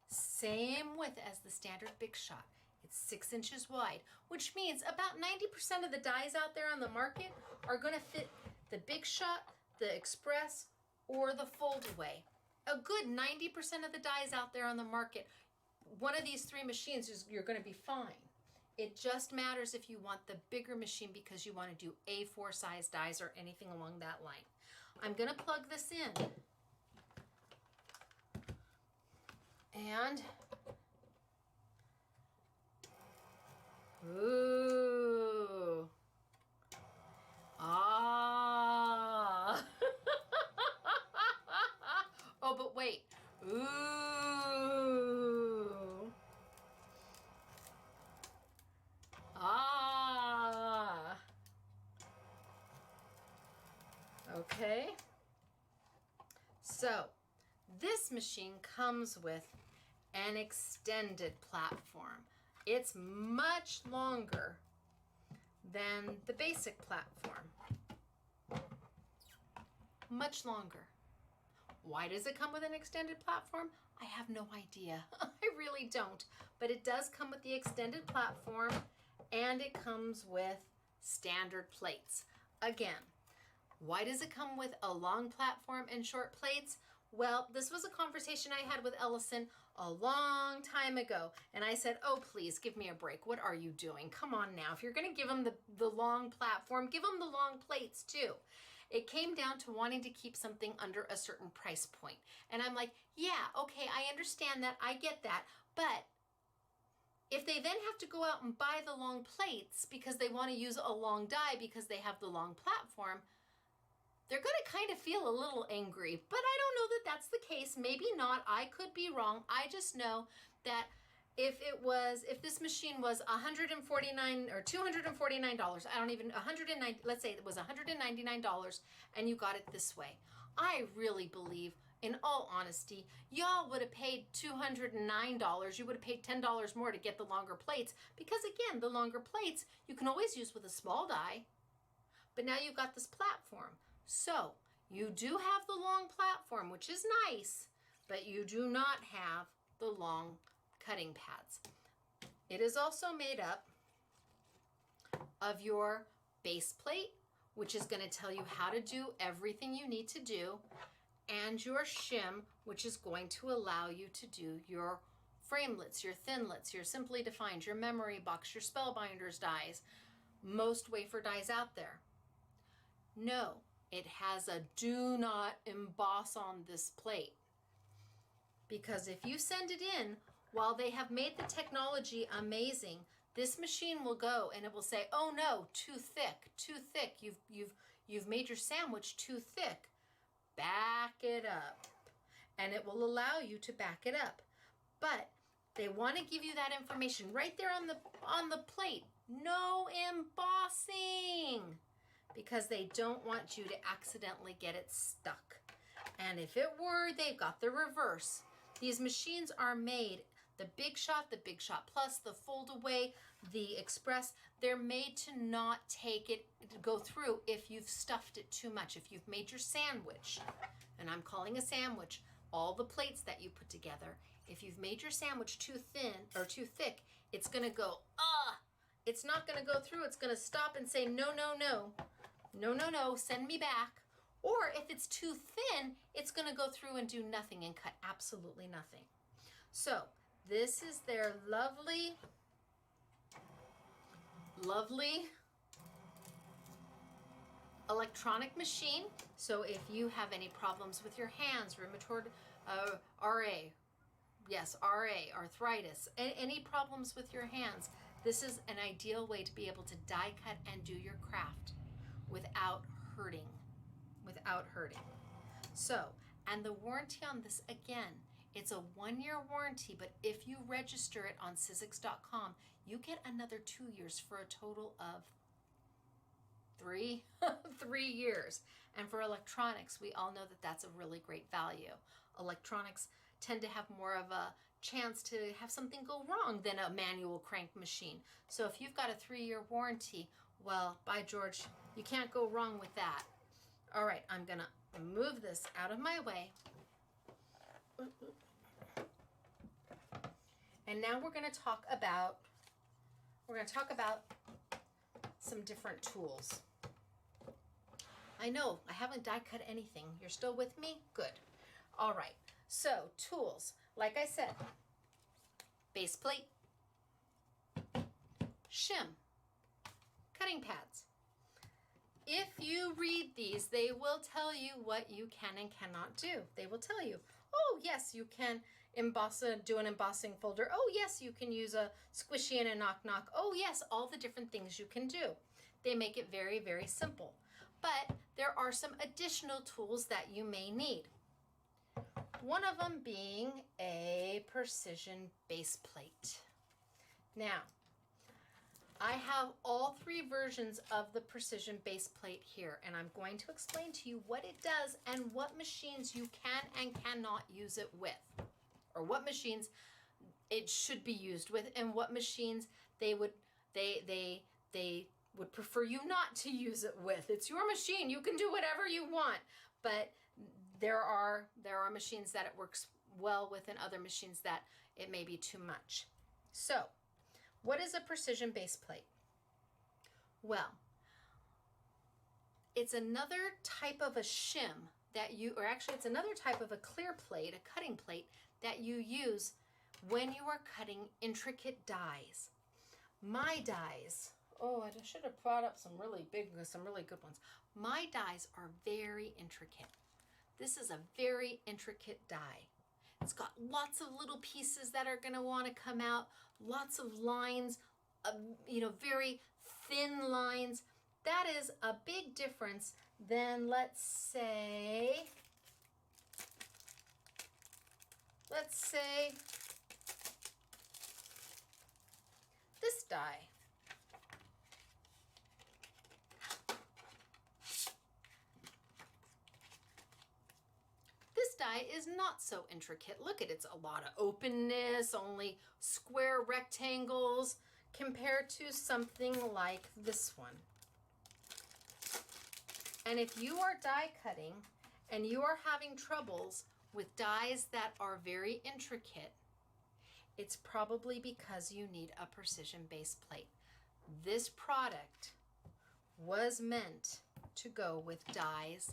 Same width as the standard Big Shot. It's 6 inches wide, which means about 90% of the dies out there on the market are going to fit the Big Shot, the Express, or the fold-away. A good 90% of the dies out there on the market, one of these 3 machines, you're going to be fine. It just matters if you want the bigger machine because you want to do A4 size dies or anything along that line. I'm going to plug this in. And, ooh, ah. Oh, but wait, ooh. Ah. Okay. So, this machine comes with an extended platform. It's much longer than the basic platform. Much longer. Why does it come with an extended platform? I have no idea. I really don't. But it does come with the extended platform, and it comes with standard plates. Again, Why does it come with a long platform and short plates? Well, this was a conversation I had with Ellison a long time ago. And I said, oh, please give me a break. What are you doing? Come on now. If you're going to give them the long platform, give them the long plates too. It came down to wanting to keep something under a certain price point. And I'm like, yeah, okay, I understand that. I get that. But if they then have to go out and buy the long plates because they want to use a long die because they have the long platform, they're going to kind of feel a little angry. But I don't know that that's the case. Maybe not. I could be wrong. I just know that if this machine was $149 or $249, I don't even, 190, let's say it was $199 and you got it this way. I really believe, in all honesty, y'all would have paid $209. You would have paid $10 more to get the longer plates because, again, the longer plates you can always use with a small die, but now you've got this platform. So you do have the long platform, which is nice, but you do not have the long cutting pads. It is also made up of your base plate, which is going to tell you how to do everything you need to do, and your shim, which is going to allow you to do your framelits, your thinlits, your simply defined, your memory box, your spellbinders dies, most wafer dies out there. No, it has a do not emboss on this plate. Because if you send it in, while they have made the technology amazing, this machine will go and it will say, oh no, too thick, you've made your sandwich too thick. Back it up. And it will allow you to back it up. But they want to give you that information right there on the plate. No embossing. Because they don't want you to accidentally get it stuck. And if it were, they've got the reverse. These machines are made, the Big Shot Plus, the Fold Away, the Express, they're made to not go through if you've stuffed it too much. If you've made your sandwich, and I'm calling a sandwich all the plates that you put together, if you've made your sandwich too thin or too thick, it's gonna go, it's not gonna go through, it's gonna stop and say, no, send me back. Or if it's too thin, it's gonna go through and do nothing and cut absolutely nothing. So this is their lovely electronic machine. So if you have any problems with your hands, rheumatoid, RA, arthritis, any problems with your hands, this is an ideal way to be able to die cut and do your craft without hurting. So, and the warranty on this, again, it's a 1-year warranty, but if you register it on Sizzix.com, you get another 2 years for a total of 3 years. And for electronics, we all know that that's a really great value. Electronics tend to have more of a chance to have something go wrong than a manual crank machine. So if you've got a 3-year warranty, well, by George, you can't go wrong with that. All right, I'm gonna move this out of my way. And now we're gonna talk about some different tools. I know, I haven't die cut anything. You're still with me? Good. All right, so tools. Like I said, base plate, shim, cutting pads. If you read these, they will tell you what you can and cannot do. They will tell you, oh yes, you can do an embossing folder. Oh yes, you can use a squishy and a knock-knock. Oh yes, all the different things you can do. They make it very, very simple. But there are some additional tools that you may need. One of them being a precision base plate. Now, I have all 3 versions of the precision base plate here, and I'm going to explain to you what it does and what machines you can and cannot use it with, or what machines it should be used with, and what machines they would prefer you not to use it with. It's your machine. You can do whatever you want, but there are machines that it works well with and other machines that it may be too much. So, what is a precision base plate? Well, It's another type of a shim that or actually it's another type of a clear plate, a cutting plate that you use when you are cutting intricate dies. My dies, oh, I should have brought up some really good ones. My dies are very intricate. This is a very intricate die. It's got lots of little pieces that are gonna wanna come out, lots of lines, very thin lines. That is a big difference than, let's say this die. This die is not so intricate. Look at it, it's a lot of openness, only square rectangles compared to something like this one. And if you are die cutting and you are having troubles with dies that are very intricate, it's probably because you need a precision base plate. This product was meant to go with dies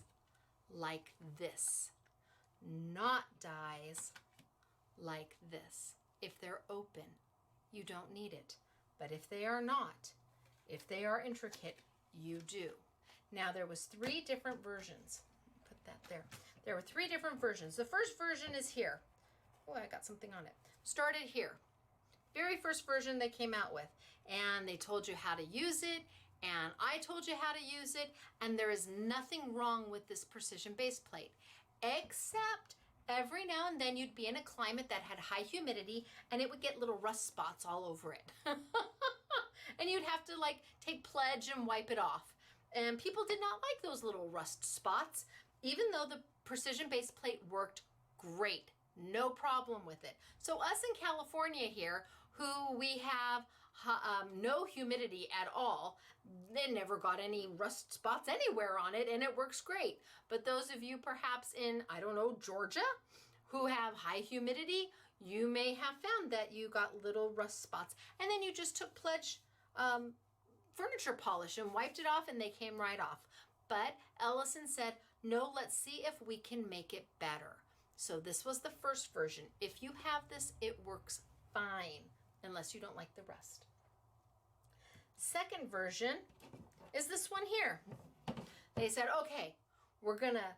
like this, not dies like this. If they're open, you don't need it. But if they are not, if they are intricate, you do. Now there was 3 different versions. Put that there. There were 3 different versions. The first version is here. Oh, I got something on it. Started here. Very first version they came out with. And they told you how to use it. And I told you how to use it. And there is nothing wrong with this precision base plate. Except every now and then you'd be in a climate that had high humidity and it would get little rust spots all over it. And you'd have to take Pledge and wipe it off. And people did not like those little rust spots, even though the precision base plate worked great. No problem with it. So us in California here, who we have no humidity at all, they never got any rust spots anywhere on it, and it works great. But those of you perhaps in, I don't know, Georgia, who have high humidity, you may have found that you got little rust spots. And then you just took Pledge furniture polish and wiped it off and they came right off. But Ellison said, no, let's see if we can make it better. So this was the first version. If you have this, it works fine, unless you don't like the rest. Second version is this one here. They said, okay, we're gonna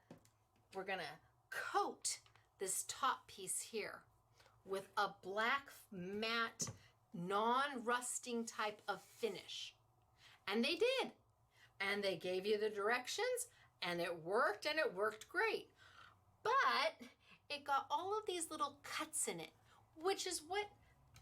coat this top piece here with a black matte non-rusting type of finish. And they did. And they gave you the directions and it worked great. But it got all of these little cuts in it, which is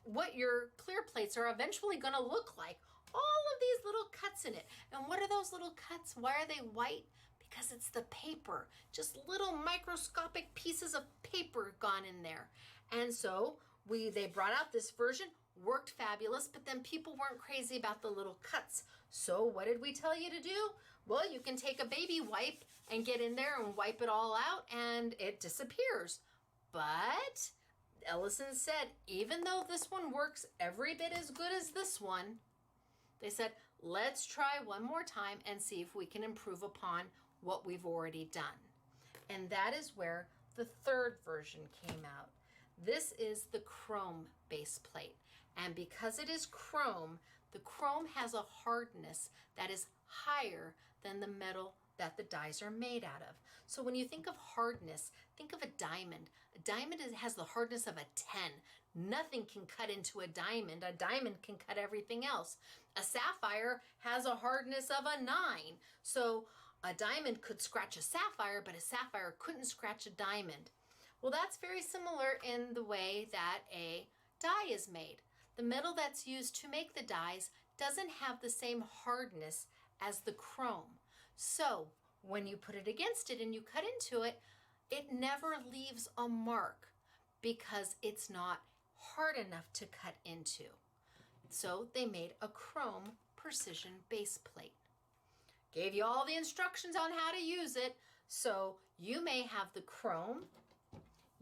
what your clear plates are eventually going to look like. All of these little cuts in it. And what are those little cuts? Why are they white? Because it's the paper. Just little microscopic pieces of paper gone in there. And so they brought out this version, worked fabulous, but then people weren't crazy about the little cuts. So what did we tell you to do? Well, you can take a baby wipe and get in there and wipe it all out and it disappears. But Ellison said, even though this one works every bit as good as this one, they said, let's try one more time and see if we can improve upon what we've already done. And that is where the third version came out. This is the chrome base plate. And because it is chrome, the chrome has a hardness that is higher than the metal that the dies are made out of. So when you think of hardness, think of a diamond. A diamond has the hardness of a 10. Nothing can cut into a diamond. A diamond can cut everything else. A sapphire has a hardness of a 9. So a diamond could scratch a sapphire, but a sapphire couldn't scratch a diamond. Well, that's very similar in the way that a die is made. The metal that's used to make the dies doesn't have the same hardness as the chrome. So when you put it against it and you cut into it, it never leaves a mark because it's not hard enough to cut into. So they made a chrome precision base plate. Gave you all the instructions on how to use it. So you may have the chrome.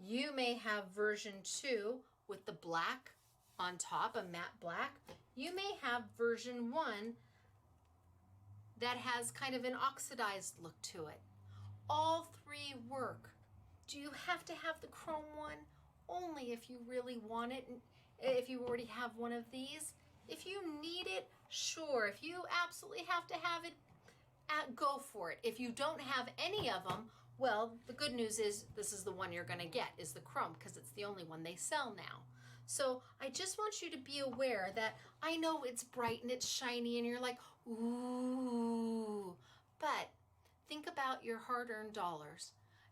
You may have version 2 with the black on top, a matte black. You may have version 1 that has kind of an oxidized look to it. All three work. Do you have to have the chrome one? Only if you really want it, if you already have one of these. If you need it, sure. If you absolutely have to have it, go for it. If you don't have any of them, well, the good news is this is the one you're going to get, is the chrome, because it's the only one they sell now. So I just want you to be aware that I know it's bright and it's shiny and you're like, ooh, but think about your hard-earned dollars.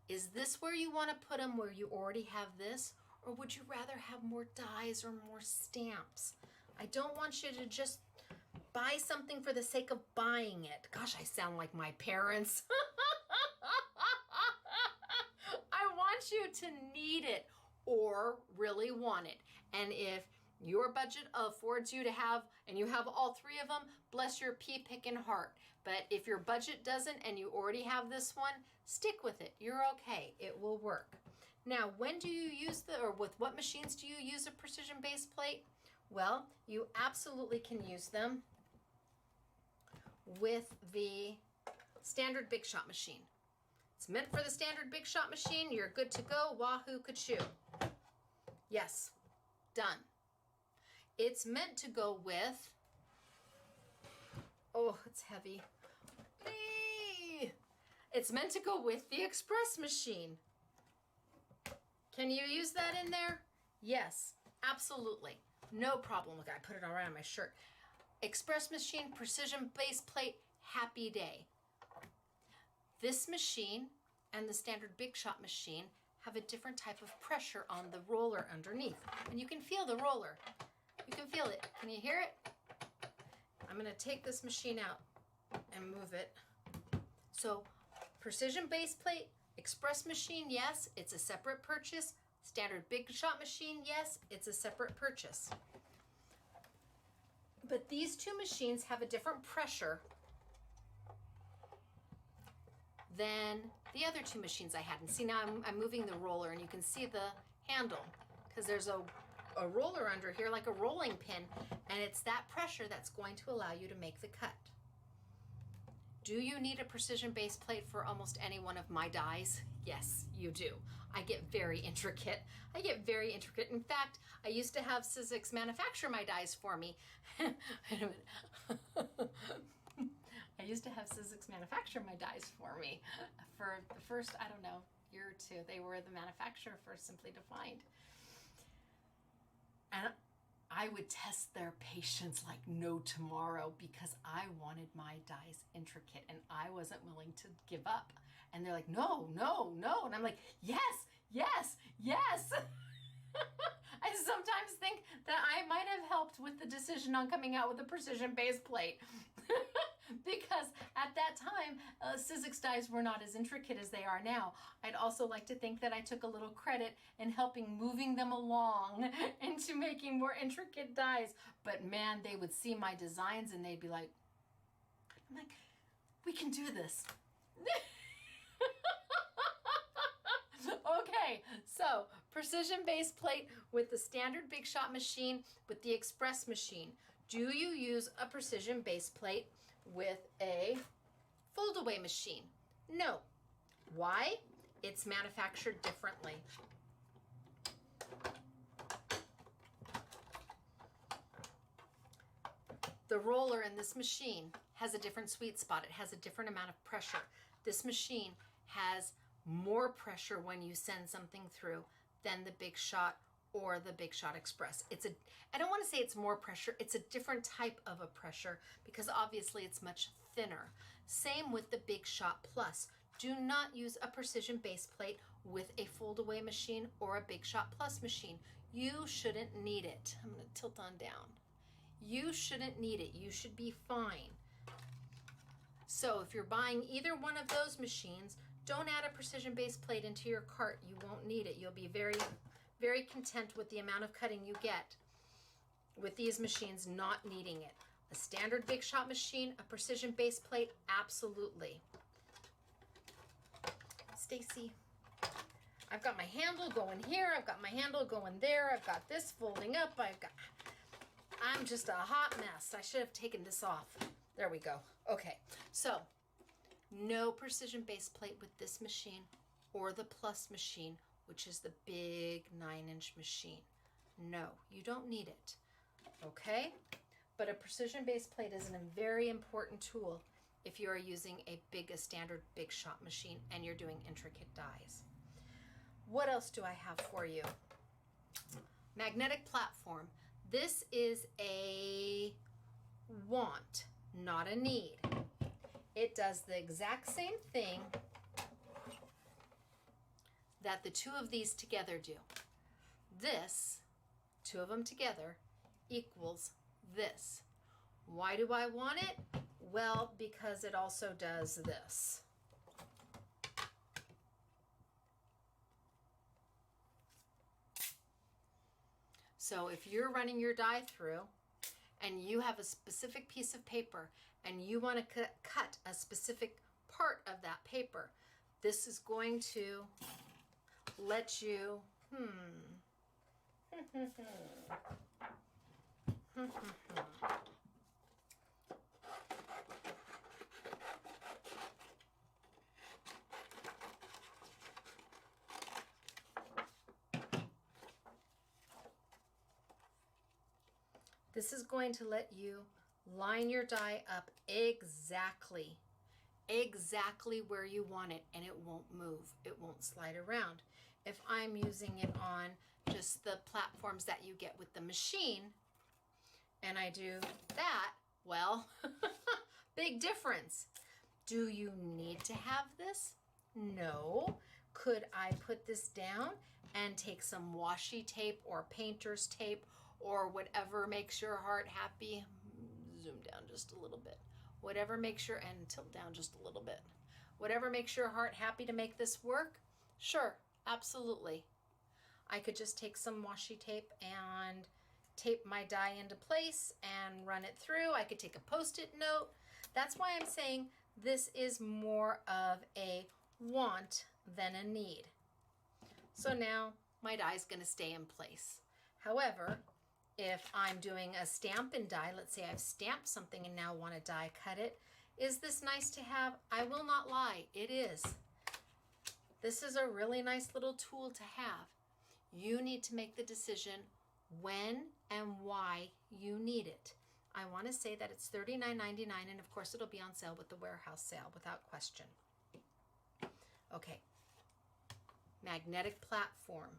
Is this where you want to put them, where you already have this? Or would you rather have more dies or more stamps? I don't want you to just buy something for the sake of buying it. Gosh, I sound like my parents. I want you to need it or really want it. And if your budget affords you to have, and you have all three of them, bless your pea-picking heart. But if your budget doesn't and you already have this one, stick with it. You're okay. It will work. Now, when do you use or with what machines do you use a precision base plate? Well, you absolutely can use them with the standard Big Shot machine. It's meant for the standard Big Shot machine. You're good to go. Wahoo kachoo. Yes, done. It's meant to go with, oh, it's heavy. Eee! It's meant to go with the Express machine. Can you use that in there? Yes, absolutely. No problem. Look, I put it around my shirt. Express machine, precision base plate, happy day. This machine and the standard Big Shot machine have a different type of pressure on the roller underneath. And you can feel the roller. You can feel it. Can you hear it? I'm going to take this machine out and move it. So, precision base plate, Express machine, yes, it's a separate purchase. Standard Big Shot machine, yes, it's a separate purchase. But these two machines have a different pressure than the other two machines I had. And see, now I'm moving the roller and you can see the handle because there's a roller under here like a rolling pin, and it's that pressure that's going to allow you to make the cut. Do you need a precision base plate for almost any one of my dies? Yes, you do. I get very intricate. In fact, I used to have Sizzix manufacture my dies for me. Wait a minute. I used to have Sizzix manufacture my dies for me for the first, I don't know, year or two. They were the manufacturer for Simply Defined. And I would test their patience like no tomorrow because I wanted my dies intricate and I wasn't willing to give up. And they're like, no, no, no. And I'm like, yes, yes, yes. I sometimes think that I might have helped with the decision on coming out with a precision base plate. Because at that time, Sizzix dies were not as intricate as they are now. I'd also like to think that I took a little credit in helping moving them along into making more intricate dies. But man, they would see my designs and they'd be like, I'm like, we can do this. Okay, so precision base plate with the standard Big Shot machine, with the Express machine. Do you use a precision base plate with a fold-away machine? No. Why? It's manufactured differently. The roller in this machine has a different sweet spot. It has a different amount of pressure. This machine has more pressure when you send something through than the Big Shot or the Big Shot Express. I don't want to say it's more pressure, it's a different type of a pressure because obviously it's much thinner. Same with the Big Shot Plus. Do not use a precision base plate with a fold-away machine or a Big Shot Plus machine. You shouldn't need it. I'm going to tilt on down. You shouldn't need it. You should be fine. So if you're buying either one of those machines, don't add a precision base plate into your cart. You won't need it. You'll be very, very content with the amount of cutting you get with these machines not needing it. A standard Big Shot machine, a precision base plate, absolutely. Stacy, I've got my handle going here. I've got my handle going there. I've got this folding up. I'm just a hot mess. I should have taken this off. There we go. Okay, so no precision base plate with this machine or the Plus machine, which is the big 9-inch machine. No, you don't need it. Okay, but a precision base plate is a very important tool if you are using a standard big shot machine and you're doing intricate dies. What else do I have for you? Magnetic platform. This is a want, not a need. It does the exact same thing that the two of these together do. This, two of them together, equals this. Why do I want it? Well, because it also does this. So if you're running your die through and you have a specific piece of paper and you want to cut a specific part of that paper, this is going to let you, This is going to let you line your die up exactly where you want it, and it won't move. It won't slide around. If I'm using it on just the platforms that you get with the machine, and I do that, well, big difference. Do you need to have this? No. Could I put this down and take some washi tape or painter's tape or whatever makes your heart happy? Zoom down just a little bit. Whatever makes your, and tilt down just a little bit. Whatever makes your heart happy to make this work? Sure, absolutely. I could just take some washi tape and tape my die into place and run it through. I could take a Post-it note. That's why I'm saying this is more of a want than a need. So now my die is going to stay in place. However, if I'm doing a stamp and die, let's say I've stamped something and now want to die cut it, is this nice to have? I will not lie, it is. This is a really nice little tool to have. You need to make the decision when and why you need it. I want to say that it's $39.99, and of course it'll be on sale with the warehouse sale without question. Okay, magnetic platform,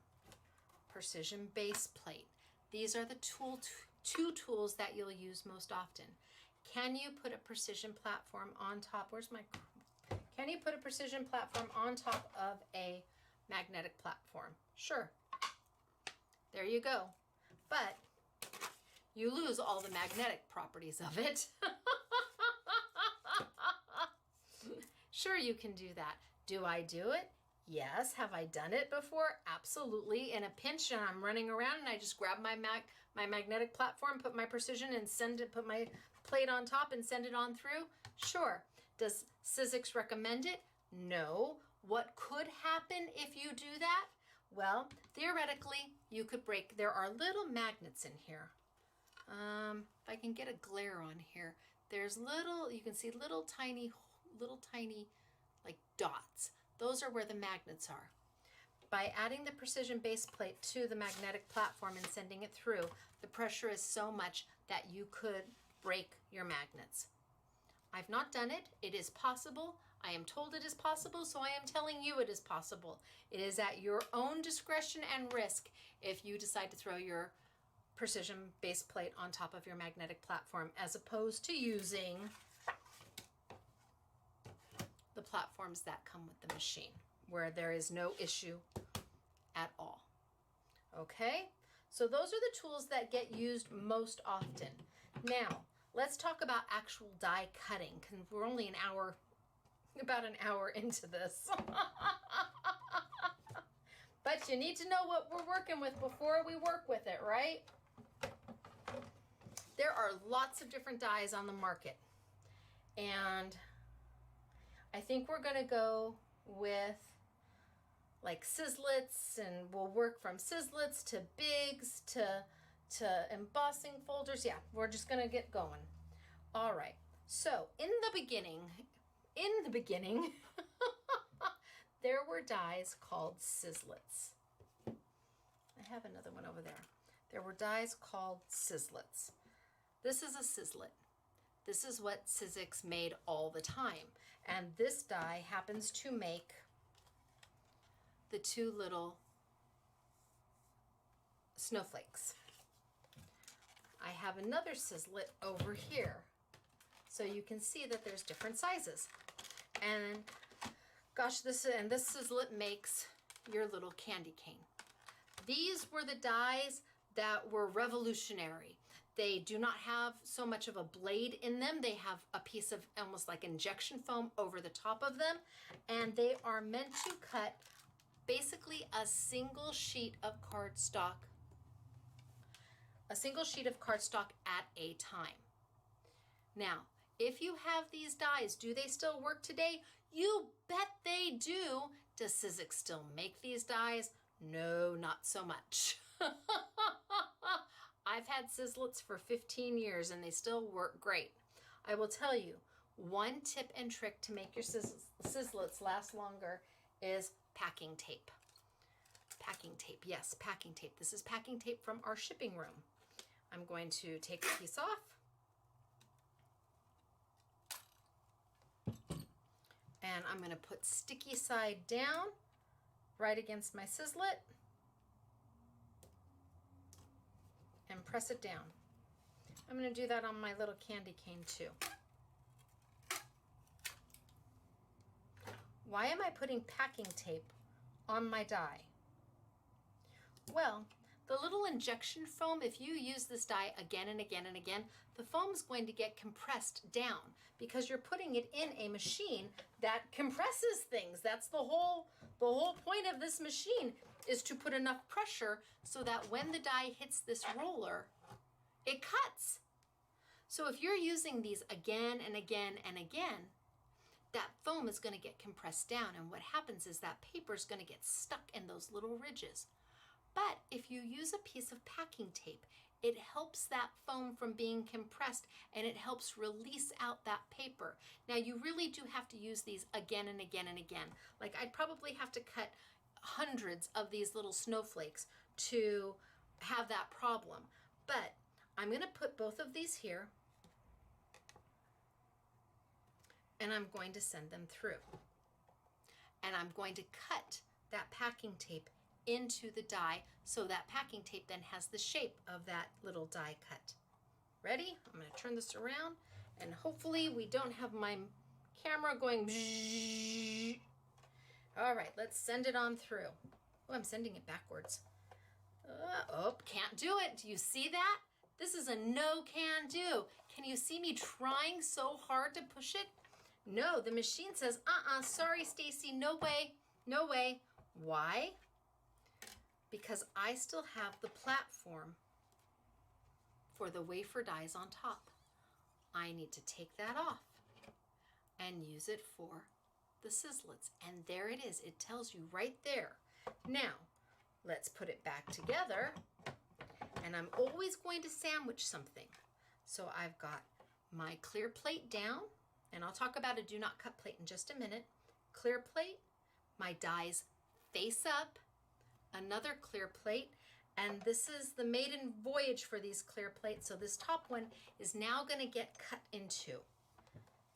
precision base plate. These are the two tools that you'll use most often. Can you put a precision platform on top? Can you put a precision platform on top of a magnetic platform? Sure. There you go. But you lose all the magnetic properties of it. Sure, you can do that. Do I do it? Yes. Have I done it before? Absolutely. In a pinch, and I'm running around and I just grab my magnetic platform, put my precision and put my plate on top and send it on through? Sure. Does Sizzix recommend it? No. What could happen if you do that? Well, theoretically, you could break. There are little magnets in here. If I can get a glare on here, there's you can see little tiny like dots. Those are where the magnets are. By adding the precision base plate to the magnetic platform and sending it through, the pressure is so much that you could break your magnets. I've not done it. It is possible. I am told it is possible, so I am telling you it is possible. It is at your own discretion and risk if you decide to throw your precision base plate on top of your magnetic platform, as opposed to using the platforms that come with the machine, where there is no issue at all. Okay, so those are the tools that get used most often. Now, let's talk about actual die cutting, because we're only about an hour into this. But you need to know what we're working with before we work with it, right? There are lots of different dies on the market, and I think we're going to go with like Sizzlits, and we'll work from Sizzlits to Bigs to embossing folders. Yeah, we're just going to get going. All right, So in the beginning, there were dies called Sizzlets. I have another one over there. There were dies called Sizzlets. This is a Sizzlet. This is what Sizzix made all the time. And this die happens to make the two little snowflakes. I have another Sizzlet over here. So you can see that there's different sizes. And gosh, this Sizzlet makes your little candy cane. These were the dies that were revolutionary. They do not have so much of a blade in them. They have a piece of almost like injection foam over the top of them. And they are meant to cut basically a single sheet of cardstock. A single sheet of cardstock at a time. Now, if you have these dies, do they still work today? You bet they do. Does Sizzix still make these dies? No, not so much. I've had Sizzlets for 15 years and they still work great. I will tell you, one tip and trick to make your Sizzlets last longer is packing tape. Packing tape, yes, packing tape. This is packing tape from our shipping room. I'm going to take a piece off. And I'm going to put sticky side down right against my Sizzlet and press it down. I'm going to do that on my little candy cane too. Why am I putting packing tape on my die? Well, the little injection foam, if you use this die again and again and again, the foam is going to get compressed down because you're putting it in a machine that compresses things. That's the whole point of this machine, is to put enough pressure so that when the die hits this roller, it cuts. So if you're using these again and again and again, that foam is going to get compressed down, and what happens is that paper is going to get stuck in those little ridges. But if you use a piece of packing tape, it helps that foam from being compressed and it helps release out that paper. Now you really do have to use these again and again and again. Like I'd probably have to cut hundreds of these little snowflakes to have that problem. But I'm going to put both of these here and I'm going to send them through. And I'm going to cut that packing tape into the die so that packing tape then has the shape of that little die cut. Ready? I'm going to turn this around and hopefully we don't have my camera going bzzz. All right, let's send it on through. Oh, I'm sending it backwards. Oh, can't do it. Do you see that? This is a no can do. Can you see me trying so hard to push it? No, the machine says, sorry, Stacy, no way, no way. Why? Because I still have the platform for the wafer dies on top. I need to take that off and use it for the Sizzlets. And there it is. It tells you right there. Now, let's put it back together. And I'm always going to sandwich something. So I've got my clear plate down, and I'll talk about a do not cut plate in just a minute. Clear plate, my dies face up, another clear plate, and this is the maiden voyage for these clear plates. So this top one is now going to get cut into.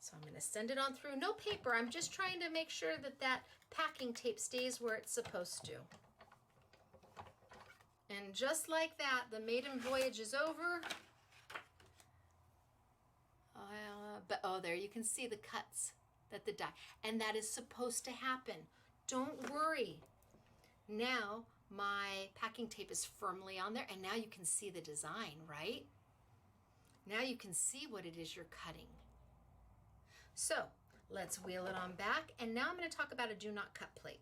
So I'm going to send it on through. No paper. I'm just trying to make sure that that packing tape stays where it's supposed to. And just like that, the maiden voyage is over. Oh, there you can see the cuts that the die, and that is supposed to happen. Don't worry. Now my packing tape is firmly on there, and now you can see the design, right? Now you can see what it is you're cutting. So let's wheel it on back, and now I'm going to talk about a do not cut plate.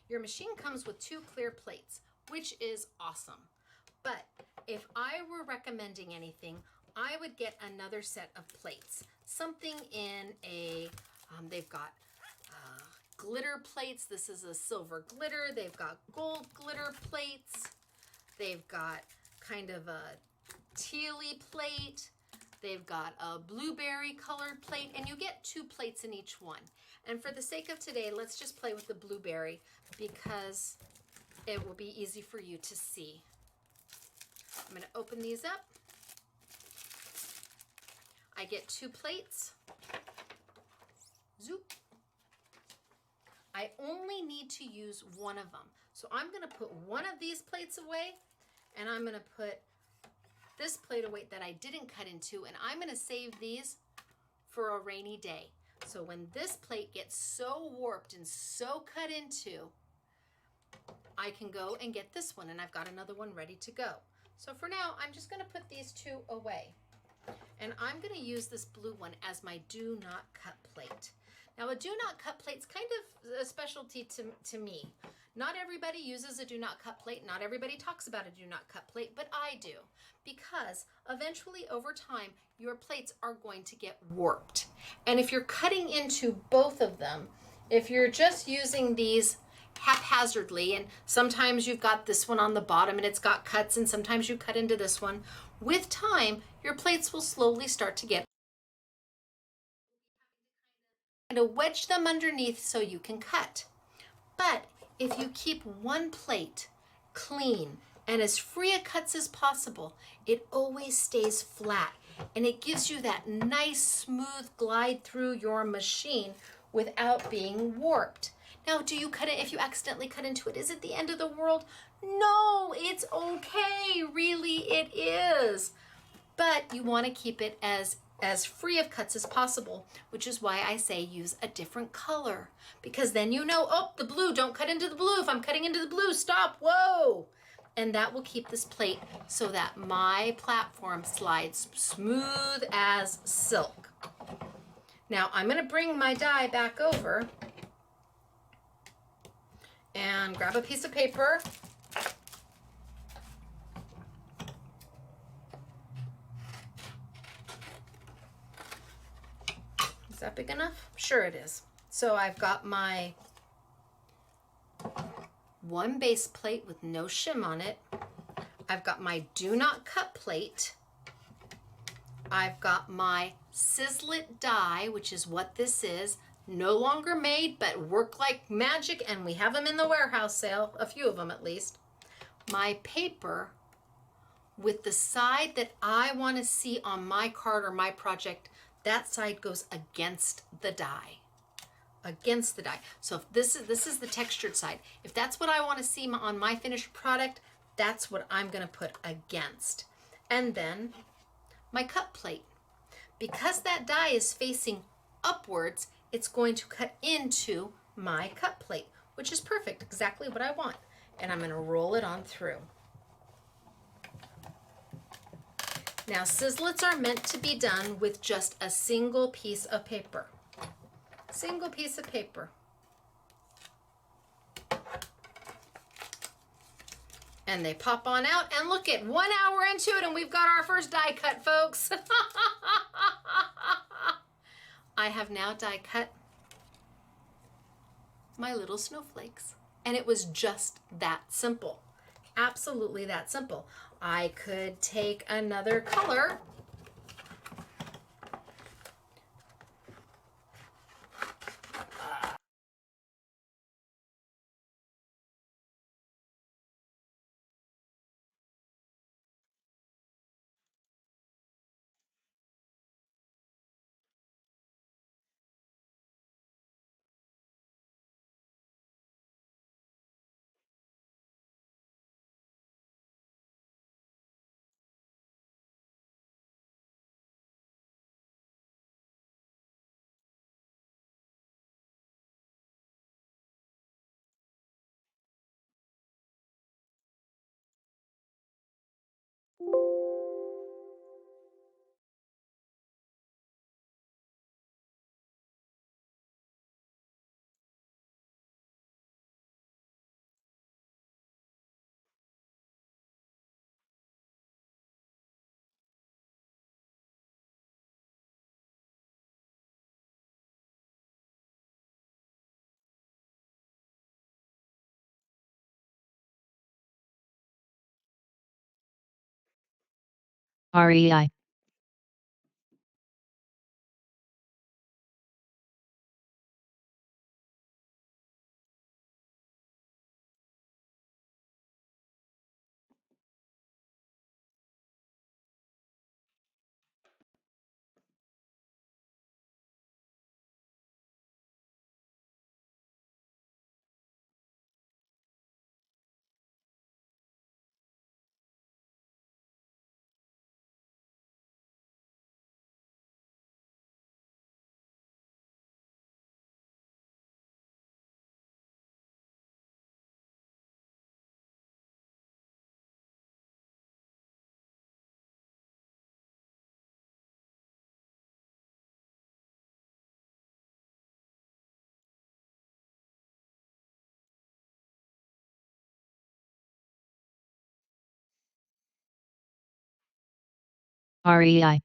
Your machine comes with 2 clear plates, which is awesome. But if I were recommending anything, I would get another set of plates. Something in a, they've got glitter plates. This is a silver glitter. They've got gold glitter plates. They've got kind of a tealy plate. They've got a blueberry colored plate, and you get 2 plates in each one. And for the sake of today, let's just play with the blueberry because it will be easy for you to see. I'm going to open these up. I get 2 plates. Zoop. I only need to use one of them. So I'm going to put one of these plates away, and I'm going to put this plate away that I didn't cut into, and I'm going to save these for a rainy day. So when this plate gets so warped and so cut into, I can go and get this one, and I've got another one ready to go. So for now, I'm just going to put these 2 away. And I'm going to use this blue one as my do not cut plate. Now, a do not cut plate is kind of a specialty to me. Not everybody uses a do not cut plate. Not everybody talks about a do not cut plate, but I do. Because eventually, over time, your plates are going to get warped. And if you're cutting into both of them, if you're just using these haphazardly, and sometimes you've got this one on the bottom and it's got cuts, and sometimes you cut into this one, with time, your plates will slowly start to get and to wedge them underneath so you can cut. But if you keep one plate clean and as free of cuts as possible, it always stays flat and it gives you that nice smooth glide through your machine without being warped. Now, do you cut it if you accidentally cut into it? Is it the end of the world? No, it's okay. Really, it is. But you want to keep it as free of cuts as possible, which is why I say use a different color. Because then you know, oh, the blue, don't cut into the blue. If I'm cutting into the blue, stop, whoa. And that will keep this plate so that my platform slides smooth as silk. Now, I'm going to bring my die back over and grab a piece of paper. Is that big enough? Sure it is. So I've got my one base plate with no shim on it. I've got my do not cut plate. I've got my Sizzlet die, which is what this is. No longer made, but work like magic, and we have them in the warehouse sale, a few of them at least. My paper with the side that I want to see on my card or my project, that side goes against the die. Against the die. So if this is the textured side. If that's what I want to see on my finished product, that's what I'm going to put against. And then my cut plate. Because that die is facing upwards, it's going to cut into my cut plate, which is perfect, exactly what I want. And I'm going to roll it on through. Now, Sizzlets are meant to be done with just a single piece of paper. Single piece of paper. And they pop on out, and look at 1 hour into it, and we've got our first die cut, folks. I have now die cut my little snowflakes. And it was just that simple. Absolutely that simple. I could take another color REI REI